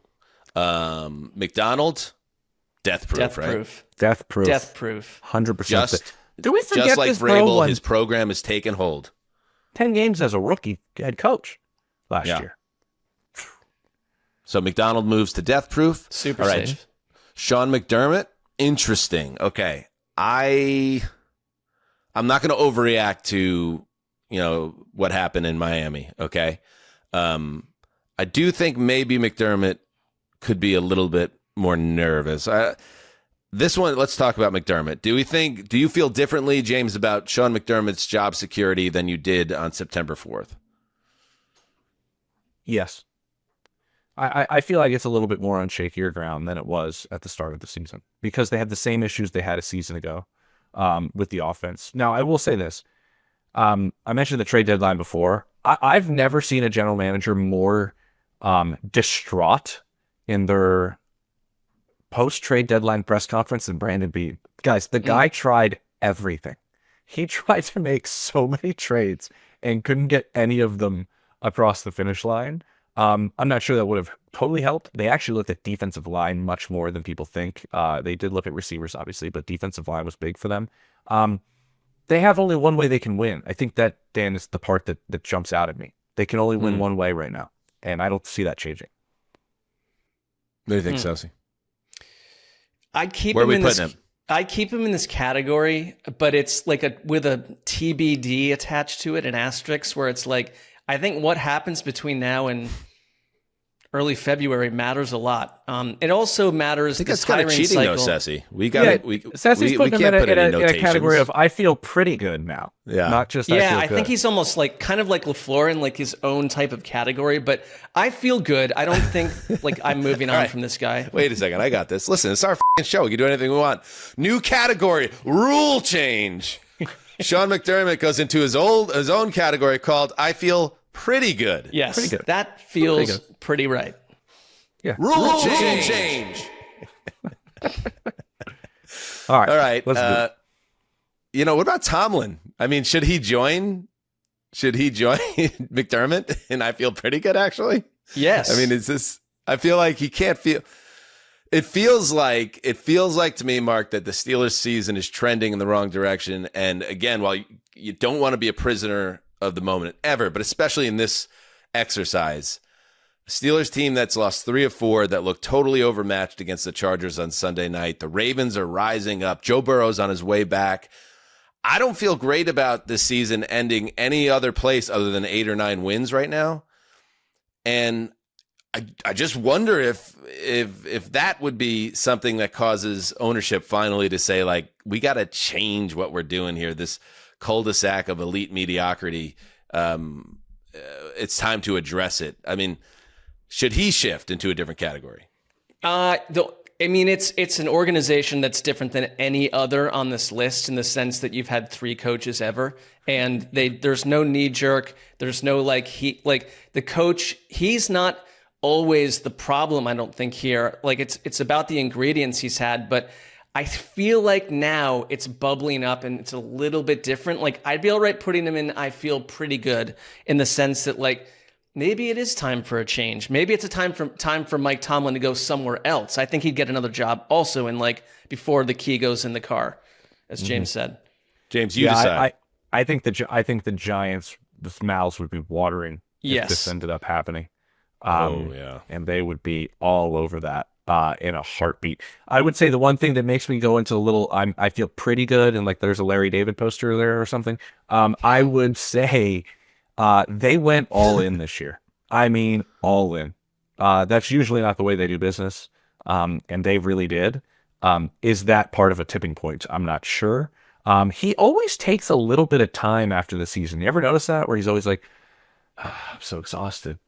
S1: McDonald, death proof, right?
S3: Death proof.
S2: Death proof.
S3: 100%.
S1: Just,
S3: Do we forget
S1: just like
S3: this, bro?
S1: Vrabel, his program has taken hold.
S3: 10 games as a rookie head coach last
S1: Yeah.
S3: year.
S1: So McDonald moves to death proof.
S2: Super
S1: All right.
S2: safe.
S1: Sean McDermott, interesting. Okay. I'm not going to overreact to, what happened in Miami, okay? I do think maybe McDermott could be a little bit more nervous. This one, let's talk about McDermott. Do you feel differently, James, about Sean McDermott's job security than you did on September 4th?
S3: Yes. I feel like it's a little bit more on shakier ground than it was at the start of the season because they had the same issues they had a season ago with the offense. Now, I will say this. I mentioned the trade deadline before. I've never seen a general manager more distraught in their post-trade deadline press conference than Brandon Beane. Guys, the guy tried everything. He tried to make so many trades and couldn't get any of them across the finish line. I'm not sure that would have totally helped. They actually looked at defensive line much more than people think. They did look at receivers, obviously, but defensive line was big for them. They have only one way they can win. I think that, Dan, is the part that jumps out at me. They can only win one way right now, and I don't see that changing.
S1: What do you think, Celsi?
S2: I'd keep
S1: Where are
S2: him
S1: we
S2: in
S1: putting
S2: this.
S1: him?
S2: I'd keep him in this category, but it's like with a TBD attached to it, an asterisk, where it's like I think what happens between now and early February matters a lot. It also matters.
S1: I think
S2: the
S1: that's kind of
S2: hiring
S1: cheating, though,
S2: cycle.
S1: Ceci. We got
S3: Ceci's
S1: we
S3: putting him
S1: can't put any
S3: in a
S1: notations.
S3: category of I feel pretty good now.
S1: Yeah.
S3: Not just
S2: Yeah,
S3: I
S2: I
S3: feel
S2: think
S3: good.
S2: he's almost like kind of like LaFleur in like his own type of category. But I feel good. I don't think like I'm moving on
S1: right.
S2: from this guy.
S1: Wait a second. I got this. Listen, it's our show. We can do anything we want. New category. Rule change. Sean McDermott goes into his own category called "I feel pretty good."
S2: Yes,
S3: Pretty good.
S2: that feels pretty right.
S3: Yeah.
S1: Rule change.
S3: All right.
S1: All right.
S3: Let's do it.
S1: What about Tomlin? I mean, should he join McDermott? And I feel pretty good, actually.
S2: Yes.
S1: I mean, I feel like he can't feel. It feels like to me, Mark, that the Steelers season is trending in the wrong direction. And again, while you don't want to be a prisoner of the moment ever, but especially in this exercise, a Steelers team that's lost 3 of 4, that looked totally overmatched against the Chargers on Sunday night. The Ravens are rising up. Joe Burrow's on his way back. I don't feel great about this season ending any other place other than 8 or 9 wins right now. And I just wonder if that would be something that causes ownership finally to say, like, we got to change what we're doing here. This cul-de-sac of elite mediocrity, it's time to address it. I mean, should he shift into a different category?
S2: It's an organization that's different than any other on this list in the sense that you've had 3 coaches ever, and there's no knee jerk. There's no the coach. He's not always the problem, I don't think here. Like it's about the ingredients he's had, but I feel like now it's bubbling up and it's a little bit different. Like I'd be all right putting him in. I feel pretty good in the sense that maybe it is time for a change. Maybe it's a time for Mike Tomlin to go somewhere else. I think he'd get another job also in before the key goes in the car, as James said.
S1: James, you decide.
S3: I think the Giants, the mouths would be watering if this ended up happening. And they would be all over that in a heartbeat. I would say the one thing that makes me go into a little, I feel pretty good, and there's a Larry David poster there or something. I would say they went all in this year. I mean, all in. That's usually not the way they do business, and they really did. Is that part of a tipping point? I'm not sure. He always takes a little bit of time after the season. You ever notice that? Where he's always like, I'm so exhausted.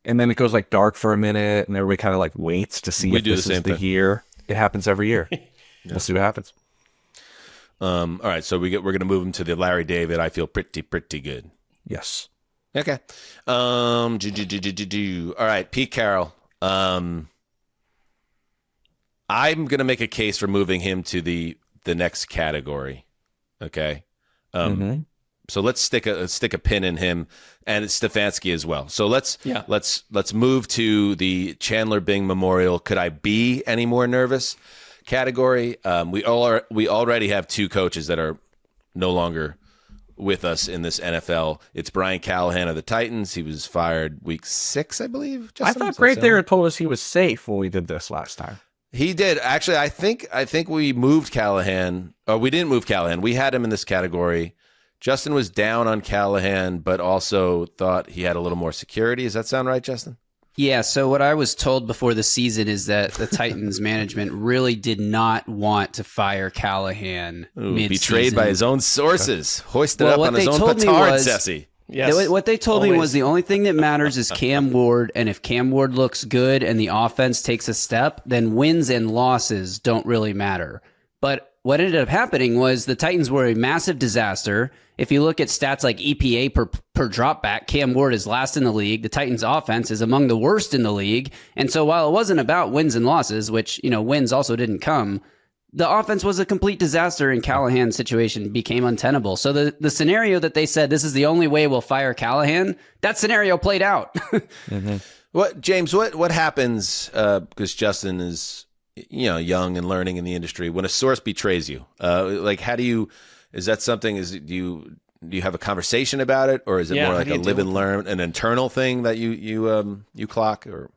S3: And then it goes dark for a minute, and everybody kind of waits to see if this is the year. It happens every year. Yeah. We'll see what happens.
S1: All right, so we're going to move him to the Larry David. I feel pretty good.
S3: Yes.
S1: Okay. All right, Pete Carroll. I'm going to make a case for moving him to the next category. Okay. So let's stick a pin in him, and it's Stefanski as well. So let's move to the Chandler Bing Memorial. Could I be any more nervous category? We already have 2 coaches that are no longer with us in this NFL. It's Brian Callahan of the Titans. He was fired week 6, I believe.
S3: I thought Great There told us he was safe when we did this last time.
S1: He did. Actually, I think we moved Callahan. Or we didn't move Callahan. We had him in this category. Justin was down on Callahan, but also thought he had a little more security. Does that sound right, Justin?
S4: Yeah, so what I was told before the season is that the Titans management really did not want to fire Callahan mid-season.
S1: Betrayed by his own sources. Hoisted up on his own petard, Sessy.
S2: Yes.
S4: What they told me was the only thing that matters is Cam Ward, and if Cam Ward looks good and the offense takes a step, then wins and losses don't really matter. But what ended up happening was the Titans were a massive disaster. If you look at stats like EPA per dropback, Cam Ward is last in the league. The Titans offense is among the worst in the league. And so while it wasn't about wins and losses, which, wins also didn't come, the offense was a complete disaster, and Callahan's situation became untenable. So the scenario that they said, this is the only way we'll fire Callahan, that scenario played out.
S1: James, what happens, because Justin is young and learning in the industry, when a source betrays you? How do you... Is that something? Do you have a conversation about it, or is it more like a live and learn, an internal thing that you clock? Or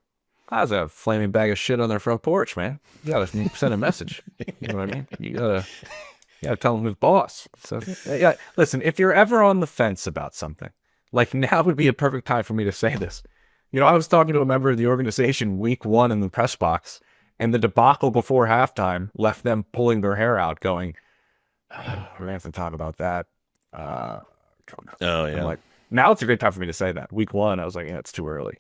S3: I was a flaming bag of shit on their front porch, man. You gotta send a message. You know what I mean? You gotta tell them who's boss. So yeah, listen. If you're ever on the fence about something, now would be a perfect time for me to say this. I was talking to a member of the organization week 1 in the press box, and the debacle before halftime left them pulling their hair out, going, we're gonna have to talk about that.
S1: Oh yeah.
S3: Now it's a great time for me to say that. Week 1, I was like, it's too early.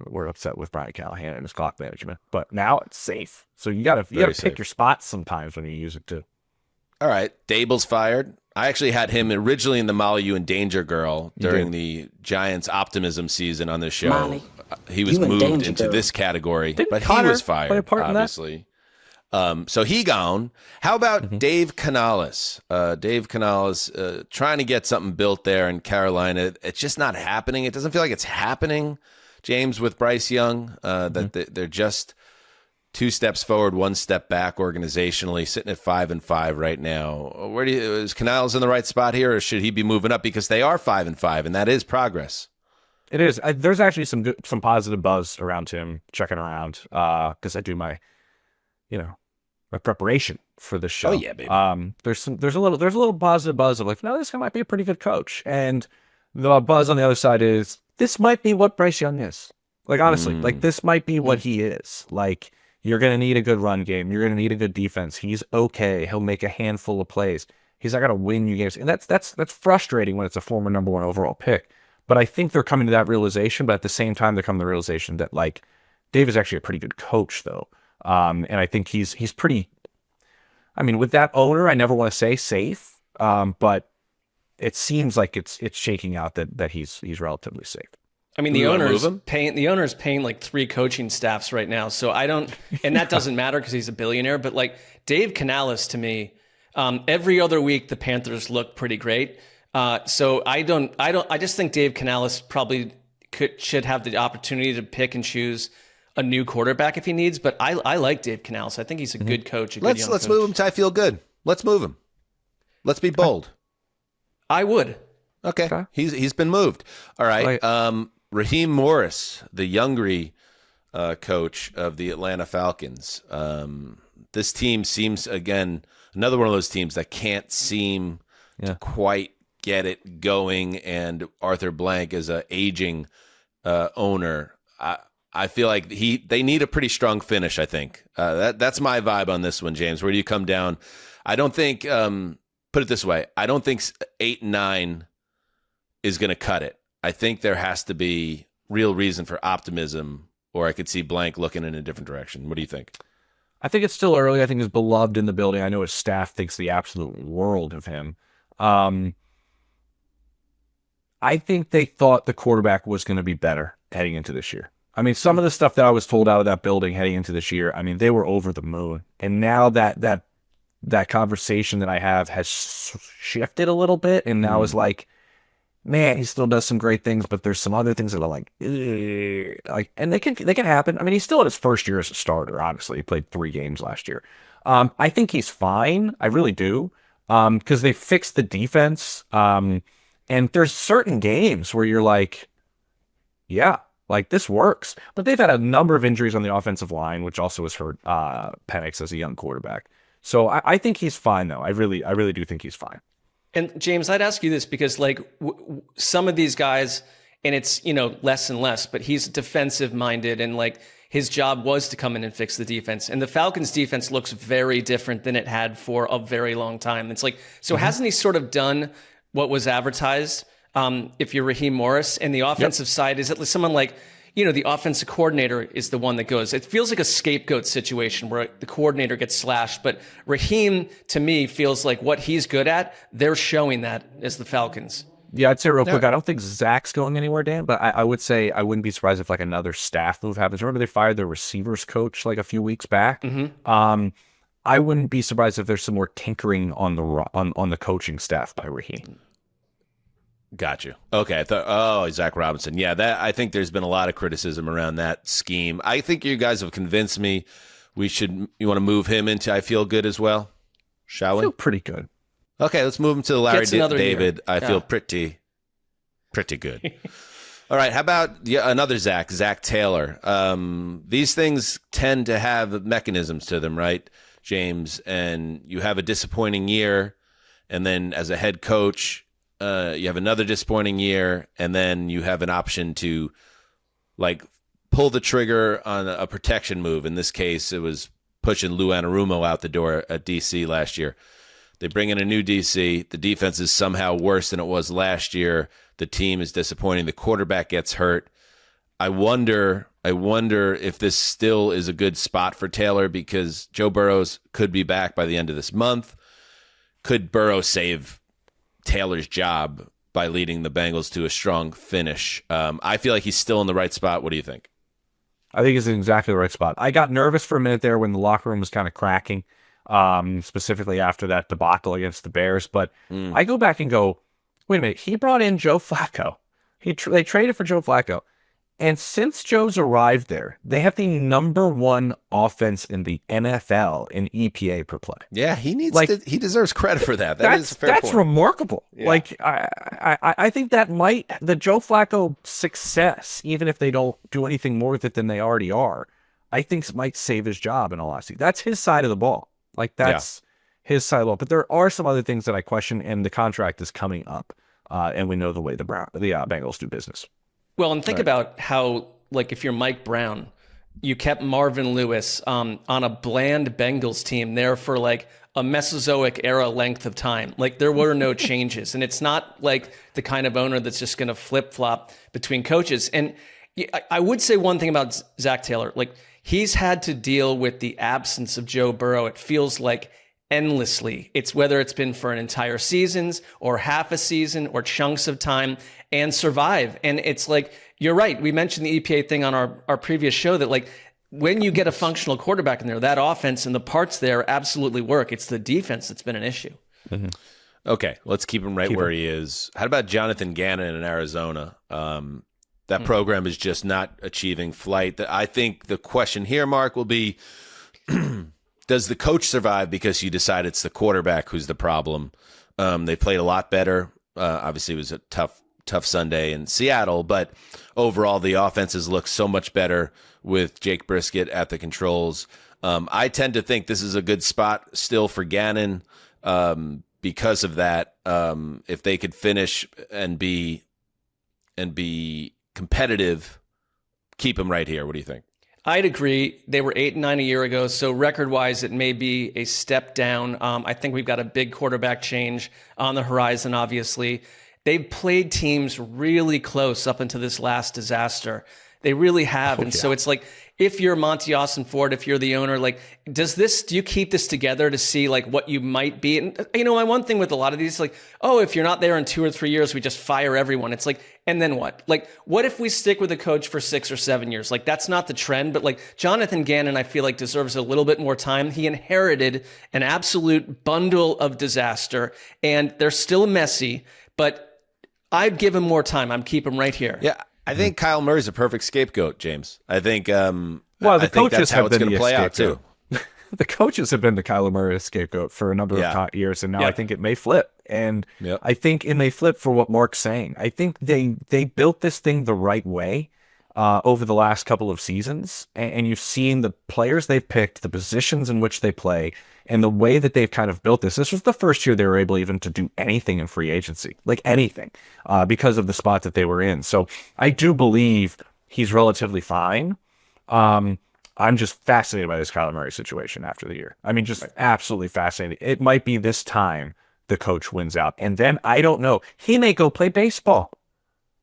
S3: We're upset with Brian Callahan and his clock management, but now it's safe. So you gotta pick your spots sometimes when you use it too.
S1: All right, Dable's fired. I actually had him originally in the Molly You in Danger Girl during the Giants optimism season on this show.
S9: Molly,
S1: he was
S9: you in
S1: moved
S9: Danger
S1: into
S9: Girl.
S1: this category,
S3: Didn't
S1: but he
S3: Connor
S1: was
S3: play a
S1: fired,
S3: part in that?
S1: obviously. So he gone. How about Dave Canales? Dave Canales trying to get something built there in Carolina. It's just not happening. It doesn't feel like it's happening, James, with Bryce Young, that they're just 2 steps forward, 1 step back organizationally, sitting at 5-5 right now. Where is Canales in the right spot here, or should he be moving up? Because they are 5-5, and that is progress.
S3: It is. There's actually some positive buzz around him, checking around, because I do my preparation for this show.
S1: Oh yeah, baby.
S3: There's a little positive buzz of like, no, this guy might be a pretty good coach, and the buzz on the other side is this might be what Bryce Young is. Like honestly, like this might be what he is. Like you're gonna need a good run game. You're gonna need a good defense. He's okay. He'll make a handful of plays. He's not gonna win you games, and that's frustrating when it's a former number 1 overall pick. But I think they're coming to that realization. But at the same time, they're coming to the realization that like Dave is actually a pretty good coach, though. And I think he's pretty. I mean, with that owner, I never want to say safe, but it seems like it's shaking out that he's relatively safe.
S2: I mean, the owner's paying like 3 coaching staffs right now. So I don't, and that doesn't matter because he's a billionaire. But like Dave Canales, to me, every other week the Panthers look pretty great. So I just think Dave Canales probably should have the opportunity to pick and choose a new quarterback if he needs. But I like Dave Canales. I think he's a good coach.
S1: Let's move him to I feel good. Let's move him. Let's be bold.
S2: I would.
S1: Okay. He's been moved. All right. Raheem Morris, the Youngry coach of the Atlanta Falcons. This team seems, again, another one of those teams that can't seem to quite get it going. And Arthur Blank is an aging owner. I feel like they need a pretty strong finish, I think. That's my vibe on this one, James. Where do you come down? I don't think, put it this way, I don't think 8-9 is going to cut it. I think there has to be real reason for optimism, or I could see Blank looking in a different direction. What do you think?
S3: I think it's still early. I think he's beloved in the building. I know his staff thinks the absolute world of him. I think they thought the quarterback was going to be better heading into this year. I mean, some of the stuff that I was told out of that building heading into this year, I mean, they were over the moon. And now that conversation that I have has shifted a little bit, and now is like, man, he still does some great things, but there's some other things that are like, and they can happen. I mean, he's still in his first year as a starter. Honestly, he played 3 games last year. I think he's fine. I really do, because they fixed the defense. And there's certain games where you're like, yeah, like this works. But they've had a number of injuries on the offensive line, which also has hurt Penix as a young quarterback. So I think he's fine, though. I really do think he's fine.
S2: And James, I'd ask you this because like some of these guys, and it's, less and less, but he's defensive minded and like his job was to come in and fix the defense. And the Falcons defense looks very different than it had for a very long time. It's like, so hasn't he sort of done what was advertised? If you're Raheem Morris, and the offensive side, is it someone like, the offensive coordinator is the one that goes. It feels like a scapegoat situation where the coordinator gets slashed. But Raheem, to me, feels like what he's good at, they're showing that as the Falcons.
S3: Yeah, I'd say real quick, I don't think Zach's going anywhere, Dan, but I would say I wouldn't be surprised if like another staff move happens. Remember they fired their receivers coach like a few weeks back? Mm-hmm. I wouldn't be surprised if there's some more tinkering on the coaching staff by Raheem.
S1: Got you. Okay. I thought, Zach Robinson. Yeah, I think there's been a lot of criticism around that scheme. I think you guys have convinced me you want to move him into I feel good as well? Shall we?
S3: I feel pretty good.
S1: Okay, let's move him to Larry David.
S2: Year.
S1: I feel pretty good. All right, how about another Zach Taylor? These things tend to have mechanisms to them, right, James? And you have a disappointing year, and then as a head coach, you have another disappointing year, and then you have an option to like pull the trigger on a protection move. In this case, it was pushing Lou Anarumo out the door at DC last year. They bring in a new DC. The defense is somehow worse than it was last year. The team is disappointing. The quarterback gets hurt. I wonder if this still is a good spot for Taylor, because Joe Burrows could be back by the end of this month. Could Burrow save Taylor's job by leading the Bengals to a strong finish. I feel like he's still in the right spot. What do you think?
S3: I think it's in exactly the right spot. I got nervous for a minute there when the locker room was kind of cracking, specifically after that debacle against the Bears. But I go back and go, wait a minute. He brought in Joe Flacco. They traded for Joe Flacco. And since Joe's arrived there, they have the number one offense in the NFL in EPA per play.
S1: Yeah, he deserves credit for that. That is a fair
S3: that's
S1: point.
S3: remarkable.
S1: Yeah.
S3: Like I think that the Joe Flacco success, even if they don't do anything more with it than they already are, I think might save his job in all honesty. That's his side of the ball. Like that's his side of the ball. But there are some other things that I question, and the contract is coming up, and we know the way the Bengals do business.
S2: Well, and think about how, like, if you're Mike Brown, you kept Marvin Lewis on a bland Bengals team there for like a Mesozoic era length of time. Like there were no changes, and it's not like the kind of owner that's just going to flip flop between coaches. And I would say one thing about Zach Taylor, like he's had to deal with the absence of Joe Burrow. It feels like endlessly. It's whether it's been for an entire seasons or half a season or chunks of time, and survive. And it's like, you're right. We mentioned the EPA thing on our previous show that like when you get a functional quarterback in there, that offense and the parts there absolutely work. It's the defense that's been an issue.
S3: Mm-hmm.
S1: Okay, let's keep him where he is. How about Jonathan Gannon in Arizona? That program is just not achieving flight. I think the question here, Mark, will be, does the coach survive because you decide it's the quarterback who's the problem? They played a lot better. Obviously, it was a tough Sunday in Seattle, but overall, the offenses look so much better with Jake Brisket at the controls. I tend to think this is a good spot still for Gannon because of that. If they could finish and be competitive, keep him right here. What do you think?
S2: I'd agree. They were 8-9 a year ago, so record-wise, it may be a step down. I think we've got a big quarterback change on the horizon, obviously. They've played teams really close up until this last disaster. They really have. So it's like, if you're Monty Austin Ford, if you're the owner, like, do you keep this together to see like what you might be? And my one thing with a lot of these, like, oh, if you're not there in 2 or 3 years, we just fire everyone. It's like, and then what? Like, what if we stick with a coach for 6 or 7 years? Like, that's not the trend, but like Jonathan Gannon, I feel like deserves a little bit more time. He inherited an absolute bundle of disaster, and they're still messy, but I'd give him more time. I'm keep him right here.
S1: Yeah, I think Kyle Murray's a perfect scapegoat, James. I think
S3: the
S1: I think
S3: coaches
S1: that's how
S3: have
S1: it's
S3: been
S1: going to
S3: the
S1: play out too.
S3: The coaches have been the Kyler Murray scapegoat for a number of years, and now I think it may flip. And I think it may flip for what Mark's saying. I think they built this thing the right way over the last couple of seasons, and you've seen the players they've picked, the positions in which they play, and the way that they've kind of built this. This was the first year they were able even to do anything in free agency, like anything, because of the spot that they were in. So I do believe he's relatively fine. I'm just fascinated by this Kyler Murray situation after the year. I mean, just absolutely fascinated. It might be this time the coach wins out. And then I don't know. He may go play baseball.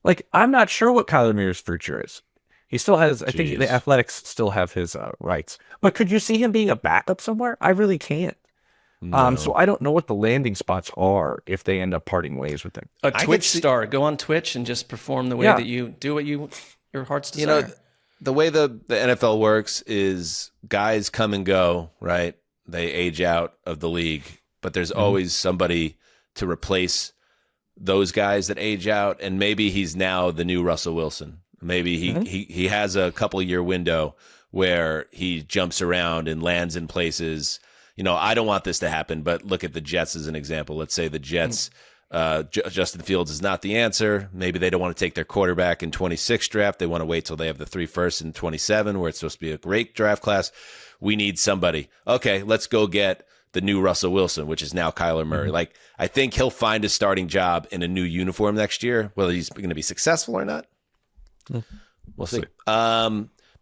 S3: Like, I'm not sure what Kyler Murray's future is. He still has, I think the Athletics still have his rights. But could you see him being a backup somewhere? I really can't.
S1: No.
S3: So I don't know what the landing spots are if they end up parting ways with him.
S2: A Twitch star. Go on Twitch and just perform the way that you do what your heart's desire.
S1: The way the NFL works is guys come and go, right? They age out of the league, but there's always somebody to replace those guys that age out, and maybe he's now the new Russell Wilson. Maybe he has a couple-year window where he jumps around and lands in places. I don't want this to happen, but look at the Jets as an example. Let's say the Jets, Justin Fields is not the answer. Maybe they don't want to take their quarterback in 26 draft. They want to wait till they have the 3 firsts in 27, where it's supposed to be a great draft class. We need somebody. Okay, let's go get the new Russell Wilson, which is now Kyler Murray. Like, I think he'll find a starting job in a new uniform next year. Whether he's going to be successful or not, we'll see.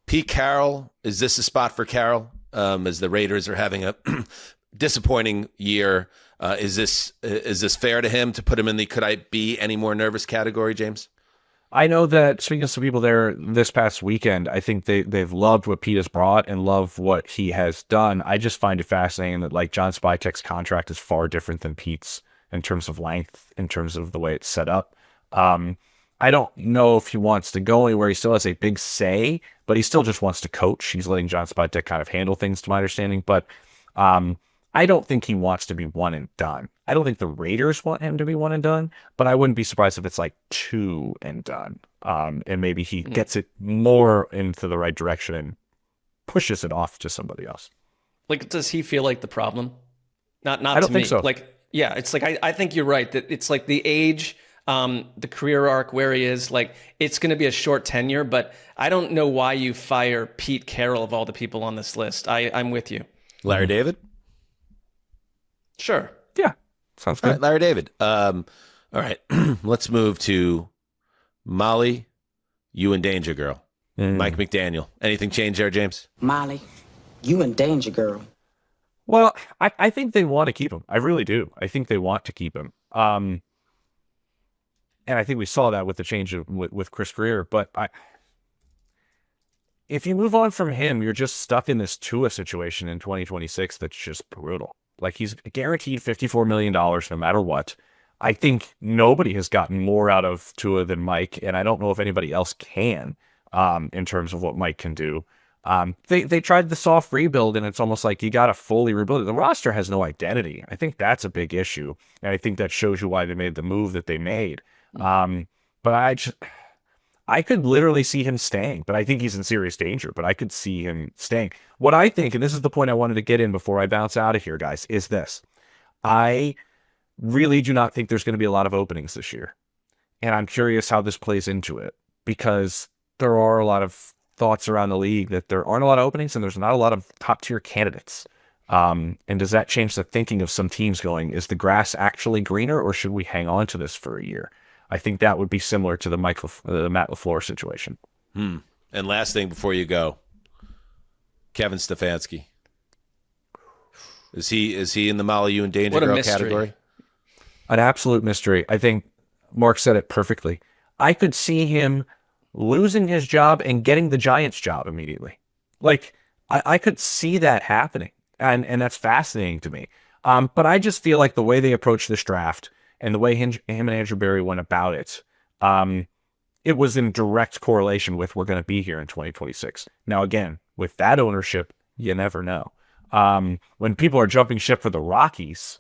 S1: Pete Carroll, is this a spot for Carroll? As the Raiders are having a disappointing year, is this fair to him to put him in the could I be any more nervous category, James?
S3: I know that speaking to some people there this past weekend, I think they've loved what Pete has brought and love what he has done. I just find it fascinating that like John Spytek's contract is far different than Pete's in terms of length, in terms of the way it's set up. I don't know if he wants to go anywhere. He still has a big say, but he still just wants to coach. He's letting John Spudek kind of handle things, to my understanding. But I don't think he wants to be one and done. I don't think the Raiders want him to be one and done, but I wouldn't be surprised if it's like 2 and done. And maybe he gets it more into the right direction and pushes it off to somebody else.
S2: Like, does he feel like the problem? Not
S3: I don't
S2: to
S3: think
S2: me.
S3: so.
S2: Like, yeah, it's like I think you're right that it's like the age, the career arc where he is. Like, it's going to be a short tenure, but I don't know why you fire Pete Carroll of all the people on this list. I'm with you.
S1: Larry David?
S2: Sure.
S3: Yeah, sounds
S1: All
S3: good.
S1: right, Larry David. All right, let's move to Molly, you in danger, girl. Mike McDaniel. Anything change there, James?
S9: Molly, you in danger, girl.
S3: Well, I think they want to keep him. I really do. I think they want to keep him. And I think we saw that with the change with Chris Greer. But if you move on from him, you're just stuck in this Tua situation in 2026 that's just brutal. Like, he's guaranteed $54 million no matter what. I think nobody has gotten more out of Tua than Mike, and I don't know if anybody else can in terms of what Mike can do. They tried the soft rebuild, and it's almost like you got to fully rebuild it. The roster has no identity. I think that's a big issue, and I think that shows you why they made the move that they made. But I could literally see him staying, but I think he's in serious danger, but I could see him staying. What I think, and this is the point I wanted to get in before I bounce out of here, guys, is this. I really do not think there's going to be a lot of openings this year. And I'm curious how this plays into it, because there are a lot of thoughts around the league that there aren't a lot of openings and there's not a lot of top tier candidates. And does that change the thinking of some teams going, is the grass actually greener, or should we hang on to this for a year? I think that would be similar to the Matt LaFleur situation.
S1: And last thing before you go, Kevin Stefanski. Is he in the Molly, you in danger,
S2: What a
S1: girl
S2: mystery.
S1: category?
S3: An absolute mystery. I think Mark said it perfectly. I could see him losing his job and getting the Giants job immediately. Like, I could see that happening. And that's fascinating to me. But I just feel like the way they approached this draft and the way him and Andrew Berry went about it, it was in direct correlation with we're going to be here in 2026. Now, again, with that ownership, you never know. When people are jumping ship for the Rockies,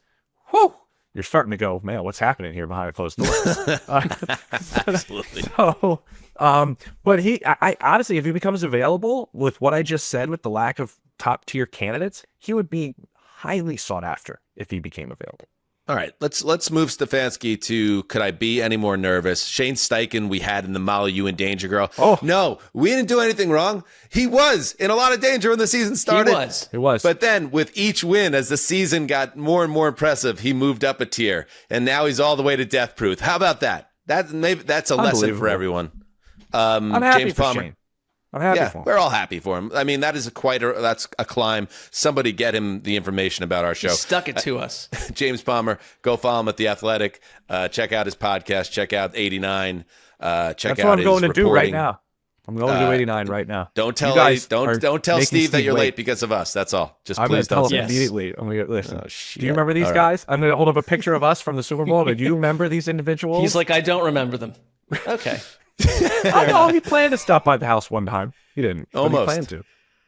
S3: whew, you're starting to go, man, what's happening here behind closed doors?
S1: Absolutely.
S3: So, but I honestly, if he becomes available with what I just said, with the lack of top tier candidates, he would be highly sought after if he became available.
S1: All right, let's move Stefanski to could I be any more nervous? Shane Steichen we had in the Molly, you in danger, girl.
S3: Oh.
S1: No, we didn't do anything wrong. He was in a lot of danger when the season started.
S2: He was.
S1: But then with each win, as the season got more and more impressive, he moved up a tier, and now he's all the way to death proof. How about that? That's a lesson for everyone.
S3: I'm happy
S1: James
S3: for
S1: Palmer.
S3: Shane. I'm happy for him.
S1: We're all happy for him. I mean, that's a climb. Somebody get him the information about our show.
S2: He stuck it to us.
S1: James Palmer, go follow him at The Athletic. Check out his podcast. Check out 89.
S3: That's what I'm going to do right now. I'm going to do 89 right now.
S1: Don't tell don't tell Steve that you're late because of us. That's all. Just
S3: I'm going
S1: please
S3: to tell
S1: don't.
S3: him
S2: Yes.
S3: immediately. I'm going to listen.
S1: Oh, shit.
S3: Do you remember these
S1: All right.
S3: guys? I'm going to hold up a picture of us from the Super Bowl. Do you remember these individuals?
S2: He's like, I don't remember them. Okay.
S3: I know he planned to stop by the house one time. He didn't. But
S1: Almost.
S3: he planned to.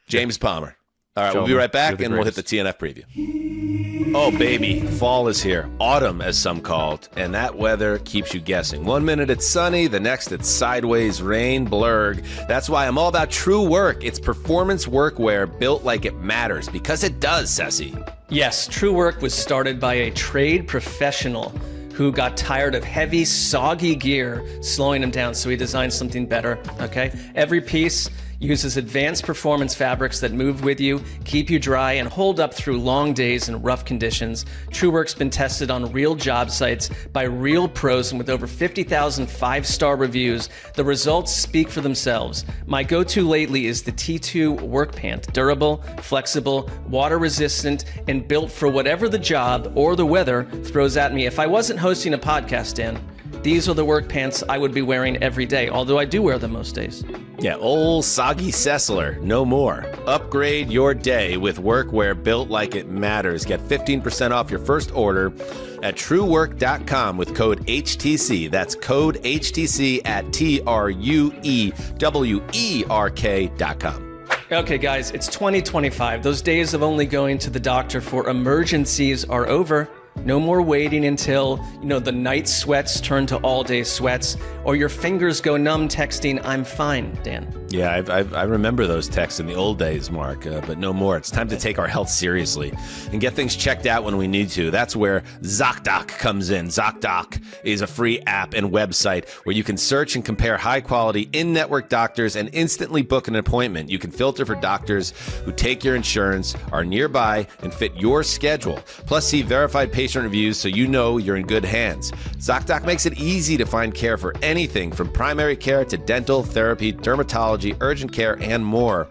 S1: James Palmer. All right, we'll
S3: Gentlemen,
S1: be right back,
S3: you're the
S1: and we'll hit the TNF preview. Oh, baby, fall is here. Autumn, as some called, and that weather keeps you guessing. 1 minute it's sunny, the next it's sideways rain, blurg. That's why I'm all about True Work. It's performance workwear built like it matters, because it does, Ceci.
S2: Yes, True Work was started by a trade professional who got tired of heavy, soggy gear slowing him down, so he designed something better, okay? Every piece uses advanced performance fabrics that move with you, keep you dry, and hold up through long days and rough conditions. TrueWork's been tested on real job sites by real pros, and with over 50,000 five-star reviews, the results speak for themselves. My go-to lately is the T2 Work Pant. Durable, flexible, water-resistant, and built for whatever the job or the weather throws at me. If I wasn't hosting a podcast, Dan, these are the work pants I would be wearing every day, although I do wear them most days.
S1: Yeah, old soggy Sessler, no more. Upgrade your day with workwear built like it matters. Get 15% off your first order at truework.com with code HTC. That's code HTC at TRUEWERK.com.
S2: Okay, guys, it's 2025. Those days of only going to the doctor for emergencies are over. No more waiting until, the night sweats turn to all-day sweats, or your fingers go numb texting, "I'm fine," Dan.
S1: Yeah, I remember those texts in the old days, Mark, but no more. It's time to take our health seriously and get things checked out when we need to. That's where ZocDoc comes in. ZocDoc is a free app and website where you can search and compare high-quality in-network doctors and instantly book an appointment. You can filter for doctors who take your insurance, are nearby, and fit your schedule. Plus, see verified patient reviews so you know you're in good hands. ZocDoc makes it easy to find care for anything from primary care to dental, therapy, dermatology, urgent care, and more.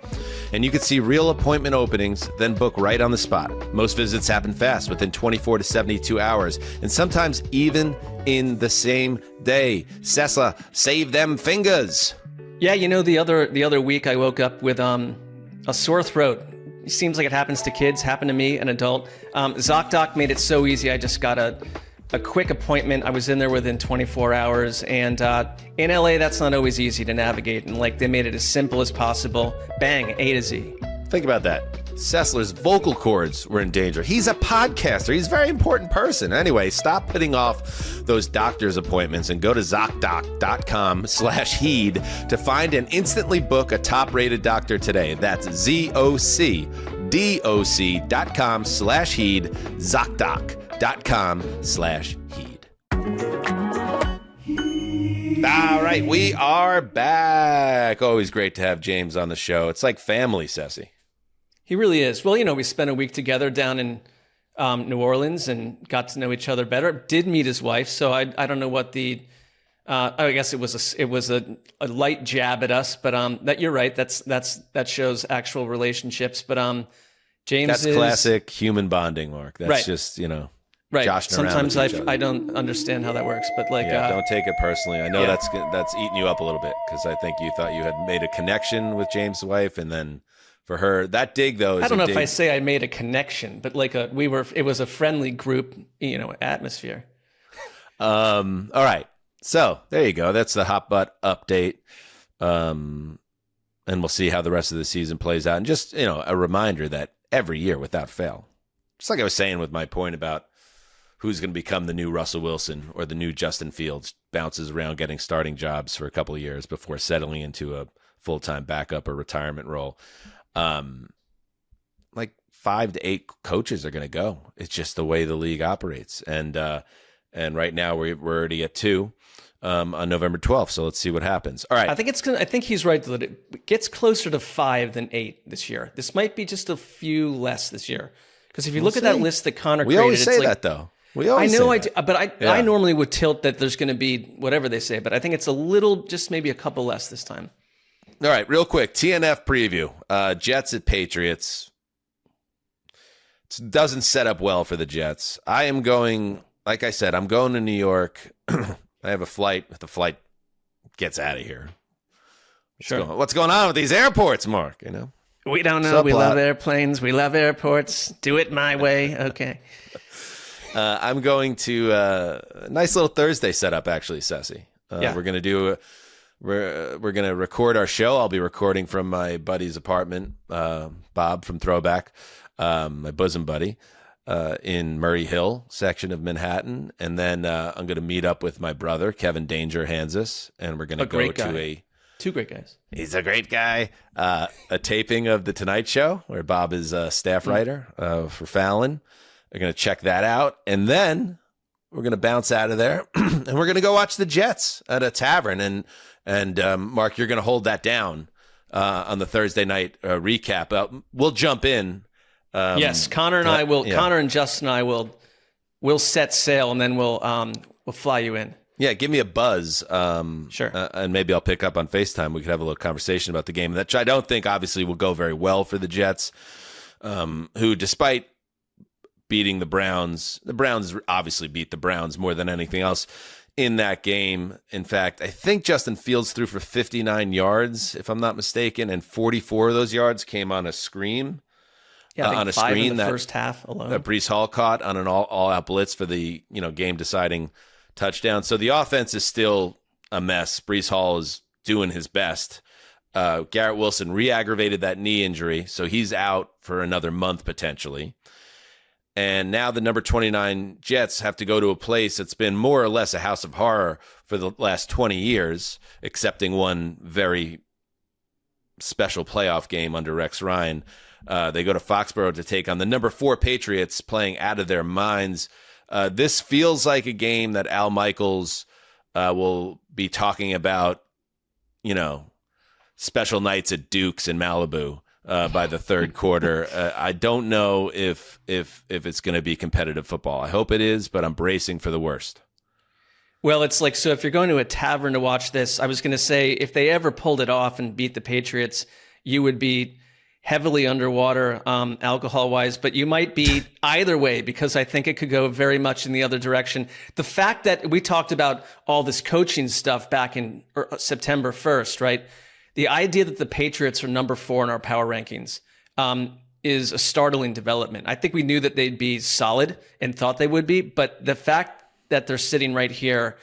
S1: And you can see real appointment openings, then book right on the spot. Most visits happen fast, within 24 to 72 hours, and sometimes even in the same day. Sessler, save them fingers.
S2: Yeah, the other week I woke up with a sore throat. It seems like it happens to kids, happened to me, an adult. ZocDoc made it so easy. I just got a quick appointment. I was in there within 24 hours. And in LA, that's not always easy to navigate. And they made it as simple as possible. Bang, A to Z.
S1: Think about that. Sessler's vocal cords were in danger. He's a podcaster. He's a very important person. Anyway, stop putting off those doctor's appointments and go to ZocDoc.com/heed to find and instantly book a top-rated doctor today. That's ZocDoc.com/heed, ZocDoc.com/heed. All right, we are back. Always great to have James on the show. It's like family, Sessy.
S2: He really is. Well, we spent a week together down in New Orleans and got to know each other better. Did meet his wife, so I don't know what the. I guess it was a light jab at us, but that you're right. That shows actual relationships. But James,
S1: that's classic human bonding, Mark. That's
S2: right.
S1: Just
S2: right.
S1: joshing around.
S2: Sometimes
S1: with each other.
S2: I don't understand how that works, but
S1: don't take it personally. I know
S2: yeah.
S1: that's eating you up a little bit because I think you thought you had made a connection with James' wife, and then. For her, that dig though is
S2: I don't know if I say I made a connection, but it was a friendly group, atmosphere.
S1: All right. So there you go. That's the hot butt update. And we'll see how the rest of the season plays out. And just, a reminder that every year without fail, just like I was saying with my point about who's going to become the new Russell Wilson or the new Justin Fields, bounces around getting starting jobs for a couple of years before settling into a full-time backup or retirement role. 5 to 8 coaches are going to go. It's just the way the league operates. And right now we're already at 2 on November 12th. So let's see what happens. All right.
S2: I think he's right that it gets closer to 5 than 8 this year. This might be just a few less this year. Because if you look at that list that Connor created,
S1: always say that though.
S2: I normally would tilt that there's going to be whatever they say, but I think it's a little, just maybe a couple less this time.
S1: All right, real quick, TNF preview. Jets at Patriots. It doesn't set up well for the Jets. I am going, like I said, I'm going to New York. I have a flight. If the flight gets out of here. What's going on with these airports, Mark?
S2: We don't know. We love airplanes. We love airports. Do it my way. Okay.
S1: I'm going to a nice little Thursday setup, actually, Sessy. We're going to do We're going to record our show. I'll be recording from my buddy's apartment, Bob from Throwback, my bosom buddy, in Murray Hill section of Manhattan. And then I'm going to meet up with my brother, Kevin Danger Hanzus, and we're going to go to
S2: two great guys.
S1: He's a great guy. A taping of The Tonight Show, where Bob is a staff writer for Fallon. We're going to check that out. And then we're going to bounce out of there, and we're going to go watch the Jets at a tavern. And Mark, you're going to hold that down on the Thursday night recap. We'll jump in.
S2: Yes, Connor and I will. Yeah. Connor and Justin and I will set sail, and then we'll fly you in.
S1: Yeah, give me a buzz.
S2: Sure.
S1: And maybe I'll pick up on FaceTime. We could have a little conversation about the game, that I don't think obviously will go very well for the Jets, who, despite beating the Browns obviously beat the Browns more than anything else in that game. In fact, I think Justin Fields threw for 59 yards, if I'm not mistaken, and 44 of those yards came on a screen.
S2: Yeah, I think
S1: on a
S2: 5
S1: screen
S2: in the
S1: that
S2: first half alone.
S1: Breece Hall caught on an all-out blitz for the game-deciding touchdown. So the offense is still a mess. Breece Hall is doing his best. Garrett Wilson re-aggravated that knee injury, so he's out for another month potentially. And now the number 29 Jets have to go to a place that's been more or less a house of horror for the last 20 years, excepting one very special playoff game under Rex Ryan. They go to Foxborough to take on the number 4 Patriots, playing out of their minds. This feels like a game that Al Michaels will be talking about, special nights at Duke's in Malibu by the third quarter. I don't know if it's going to be competitive football. I hope it is, but I'm bracing for the worst.
S2: Well, it's like, so if you're going to a tavern to watch this, I was going to say, if they ever pulled it off and beat the Patriots, you would be heavily underwater alcohol-wise, but you might be either way, because I think it could go very much in the other direction. The fact that we talked about all this coaching stuff back in September 1st, right? The idea that the Patriots are number 4 in our power rankings is a startling development. I think we knew that they'd be solid and thought they would be, but the fact that they're sitting right here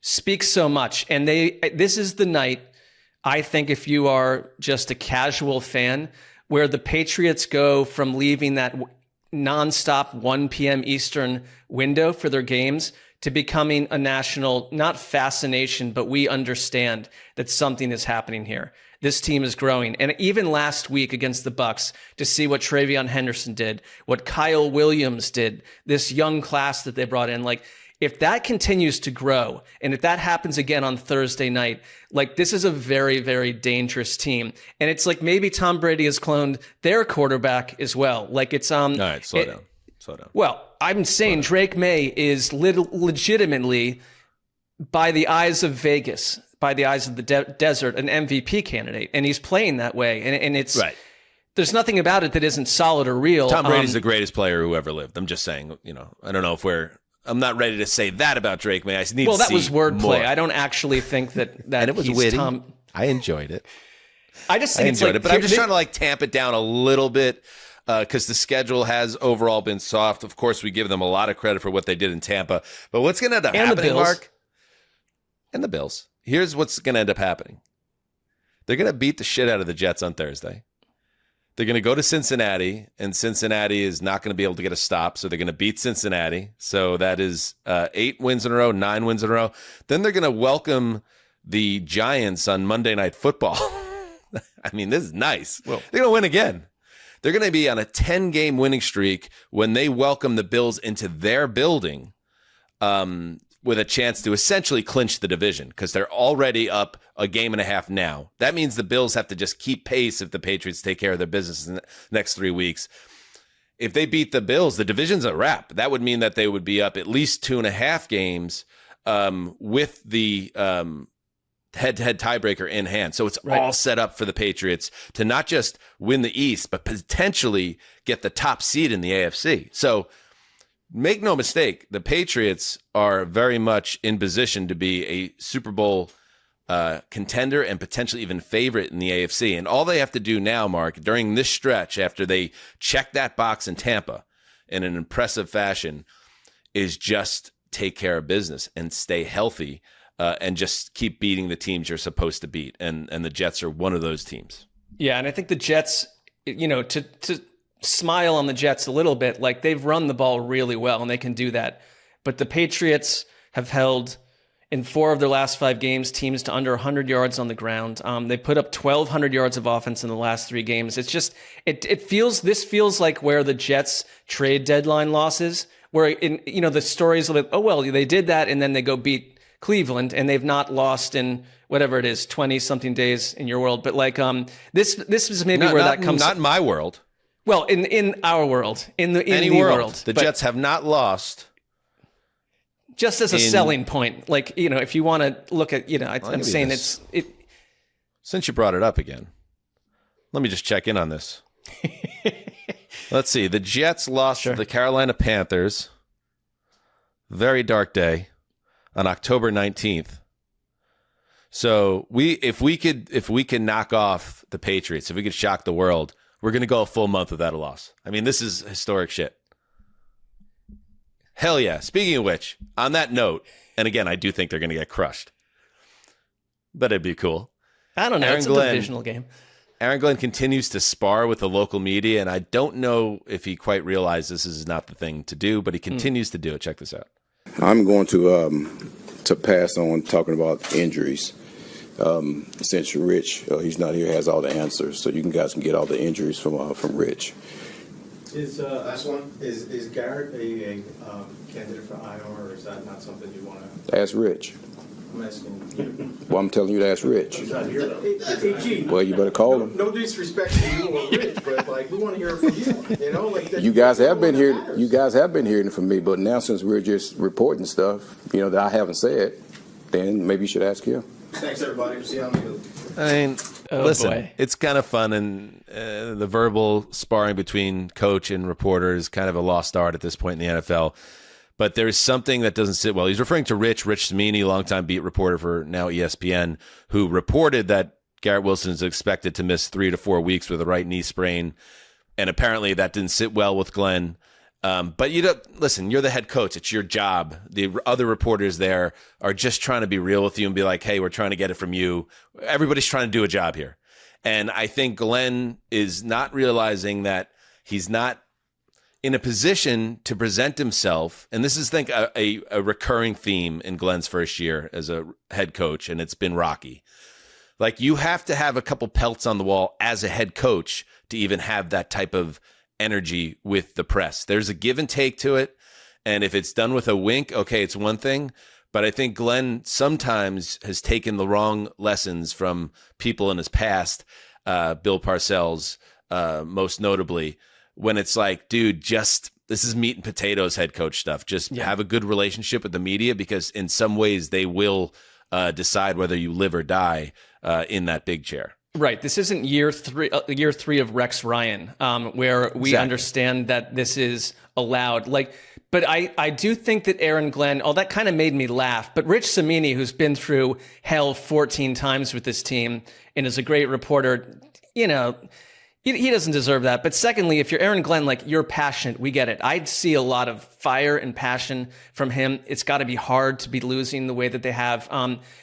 S2: speaks so much. And this is the night, I think, if you are just a casual fan, where the Patriots go from leaving that nonstop 1 p.m. Eastern window for their games to becoming a national, not fascination, but we understand that something is happening here. This team is growing. And even last week against the Bucs, to see what Travion Henderson did, what Kyle Williams did, this young class that they brought in, like, if that continues to grow, and if that happens again on Thursday night, like, this is a very, very dangerous team. And it's like maybe Tom Brady has cloned their quarterback as well. Like, it's
S1: All right, slow down.
S2: Well, I'm saying Drake May is legitimately, by the eyes of Vegas, by the eyes of the desert, an MVP candidate, and he's playing that way. And it's
S1: right.
S2: There's nothing about it that isn't solid or real.
S1: Tom Brady's the greatest player who ever lived. I'm just saying, I don't know if I'm not ready to say that about Drake May. I need to see
S2: Well, that was wordplay.
S1: more.
S2: I don't actually think that
S1: and it was
S2: he's
S1: witty.
S2: Tom.
S1: I enjoyed it.
S2: I just think
S1: enjoyed it, but I'm just trying to tamp it down a little bit because the schedule has overall been soft. Of course, we give them a lot of credit for what they did in Tampa, but what's going to end up happening, Mark? And the Bills. Here's what's going to end up happening. They're going to beat the shit out of the Jets on Thursday. They're going to go to Cincinnati, and Cincinnati is not going to be able to get a stop, so they're going to beat Cincinnati. So that is 8 wins in a row, 9 wins in a row. Then they're going to welcome the Giants on Monday Night Football. I mean, this is nice. Well, they're going to win again. They're going to be on a 10-game winning streak when they welcome the Bills into their building with a chance to essentially clinch the division because they're already up a game and a half now. That means the Bills have to just keep pace if the Patriots take care of their business in the next 3 weeks. If they beat the Bills, the division's a wrap. That would mean that they would be up at least 2.5 games with the head-to-head tiebreaker in hand. So it's all set up for the Patriots to not just win the East, but potentially get the top seed in the AFC. So make no mistake, the Patriots are very much in position to be a Super Bowl contender and potentially even favorite in the AFC. And all they have to do now, Mark, during this stretch, after they check that box in Tampa in an impressive fashion, is just take care of business and stay healthy and just keep beating the teams you're supposed to beat. And the Jets are one of those teams. Yeah, and I think the Jets, to smile on the Jets a little bit, like, they've run the ball really well and they can do that. But the Patriots have held, in 4 of their last 5 games, teams to under 100 yards on the ground. They put up 1,200 yards of offense in the last 3 games. It's just, this feels like where the Jets trade deadline losses, where the stories of it, oh, well, they did that and then they go beat Cleveland and they've not lost in whatever it is, 20 something days in your world. But this is maybe where that comes. Not in my world. Well, in our world, in the world, the Jets have not lost. Just as a selling point, if you want to look at, I'm saying Since you brought it up again, let me just check in on this. Let's see. The Jets lost to the Carolina Panthers. Very dark day. on October 19th. So if we could knock off the Patriots, if we could shock the world, we're going to go a full month without a loss. I mean, this is historic shit. Hell yeah. Speaking of which, on that note, and again, I do think they're going to get crushed, but it'd be cool.
S2: I don't know. It's a divisional game.
S1: Aaron Glenn continues to spar with the local media, and I don't know if he quite realizes this is not the thing to do, but he continues to do it. Check this out.
S10: I'm going to pass on talking about injuries. Since Rich, he's not here, has all the answers, so you guys can get all the injuries from Rich.
S11: Last one, is Garrett a candidate for IR, or is that not something you want to?
S10: Ask Rich.
S11: I'm asking you.
S10: Well, I'm telling you to ask Rich.
S11: He's not here, though. AG.
S10: Well, you better call him.
S11: No disrespect to you or Rich, but like we want to hear it from you. You know, like that.
S10: You guys have been here. You guys have been hearing from me, but now since we're just reporting stuff, that I haven't said, then maybe you should ask him.
S11: Thanks, everybody. See how many.
S1: I mean, listen, it's kind of fun, and the verbal sparring between coach and reporter is kind of a lost art at this point in the NFL. But there's something that doesn't sit well. He's referring to Rich Cimini, longtime beat reporter for now ESPN, who reported that Garrett Wilson is expected to miss 3 to 4 weeks with a right knee sprain. And apparently that didn't sit well with Glenn. But listen, you're the head coach. It's your job. The other reporters there are just trying to be real with you and be like, hey, we're trying to get it from you. Everybody's trying to do a job here. And I think Glenn is not realizing that he's not in a position to present himself. And this is, I think, a recurring theme in Glenn's first year as a head coach, and it's been rocky. Like, you have to have a couple pelts on the wall as a head coach to even have that type of energy with the press. There's a give and take to it. And if it's done with a wink, okay, it's one thing. But I think Glenn sometimes has taken the wrong lessons from people in his past, Bill Parcells, most notably, when it's like, dude, this is meat and potatoes head coach stuff. Just have a good relationship with the media, because in some ways they will decide whether you live or die in that big chair.
S2: Right. This isn't year three of Rex Ryan, where we understand that this is allowed. But I do think that Aaron Glenn, that kind of made me laugh. But Rich Cimini, who's been through hell 14 times with this team and is a great reporter, he doesn't deserve that. But secondly, if you're Aaron Glenn, you're passionate, we get it. I'd see a lot of fire and passion from him. It's got to be hard to be losing the way that they have.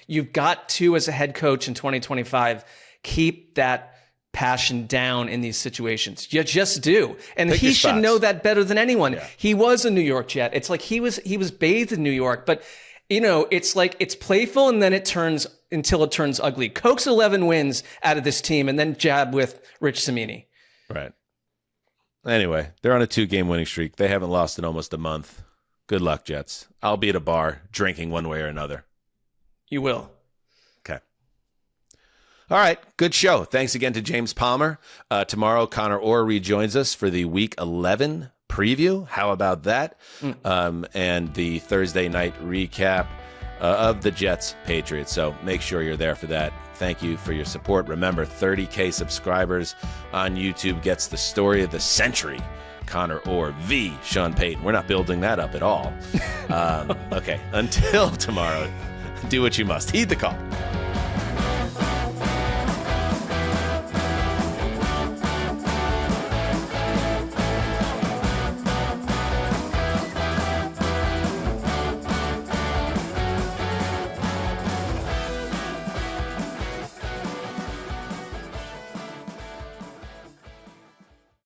S2: You've got to, as a head coach in 2025, keep that passion down in these situations. You just do. And he should know that better than anyone. Yeah. He was a New York Jet. It's like he was bathed in New York, but it's like it's playful, and then it turns ugly. Coax 11 wins out of this team, and then jab with Rich Cimini.
S1: Right. Anyway, they're on a 2-game winning streak. They haven't lost in almost a month. Good luck, Jets. I'll be at a bar drinking one way or another.
S2: You will.
S1: Okay. All right. Good show. Thanks again to James Palmer. Tomorrow, Connor Orr rejoins us for the Week 11 preview. How about that? And the Thursday night recap of the Jets Patriots. So make sure you're there for that. Thank you for your support. Remember, 30K subscribers on YouTube gets the story of the century. Connor Orr v. Sean Payton. We're not building that up at all. Okay. Until tomorrow, do what you must. Heed the call.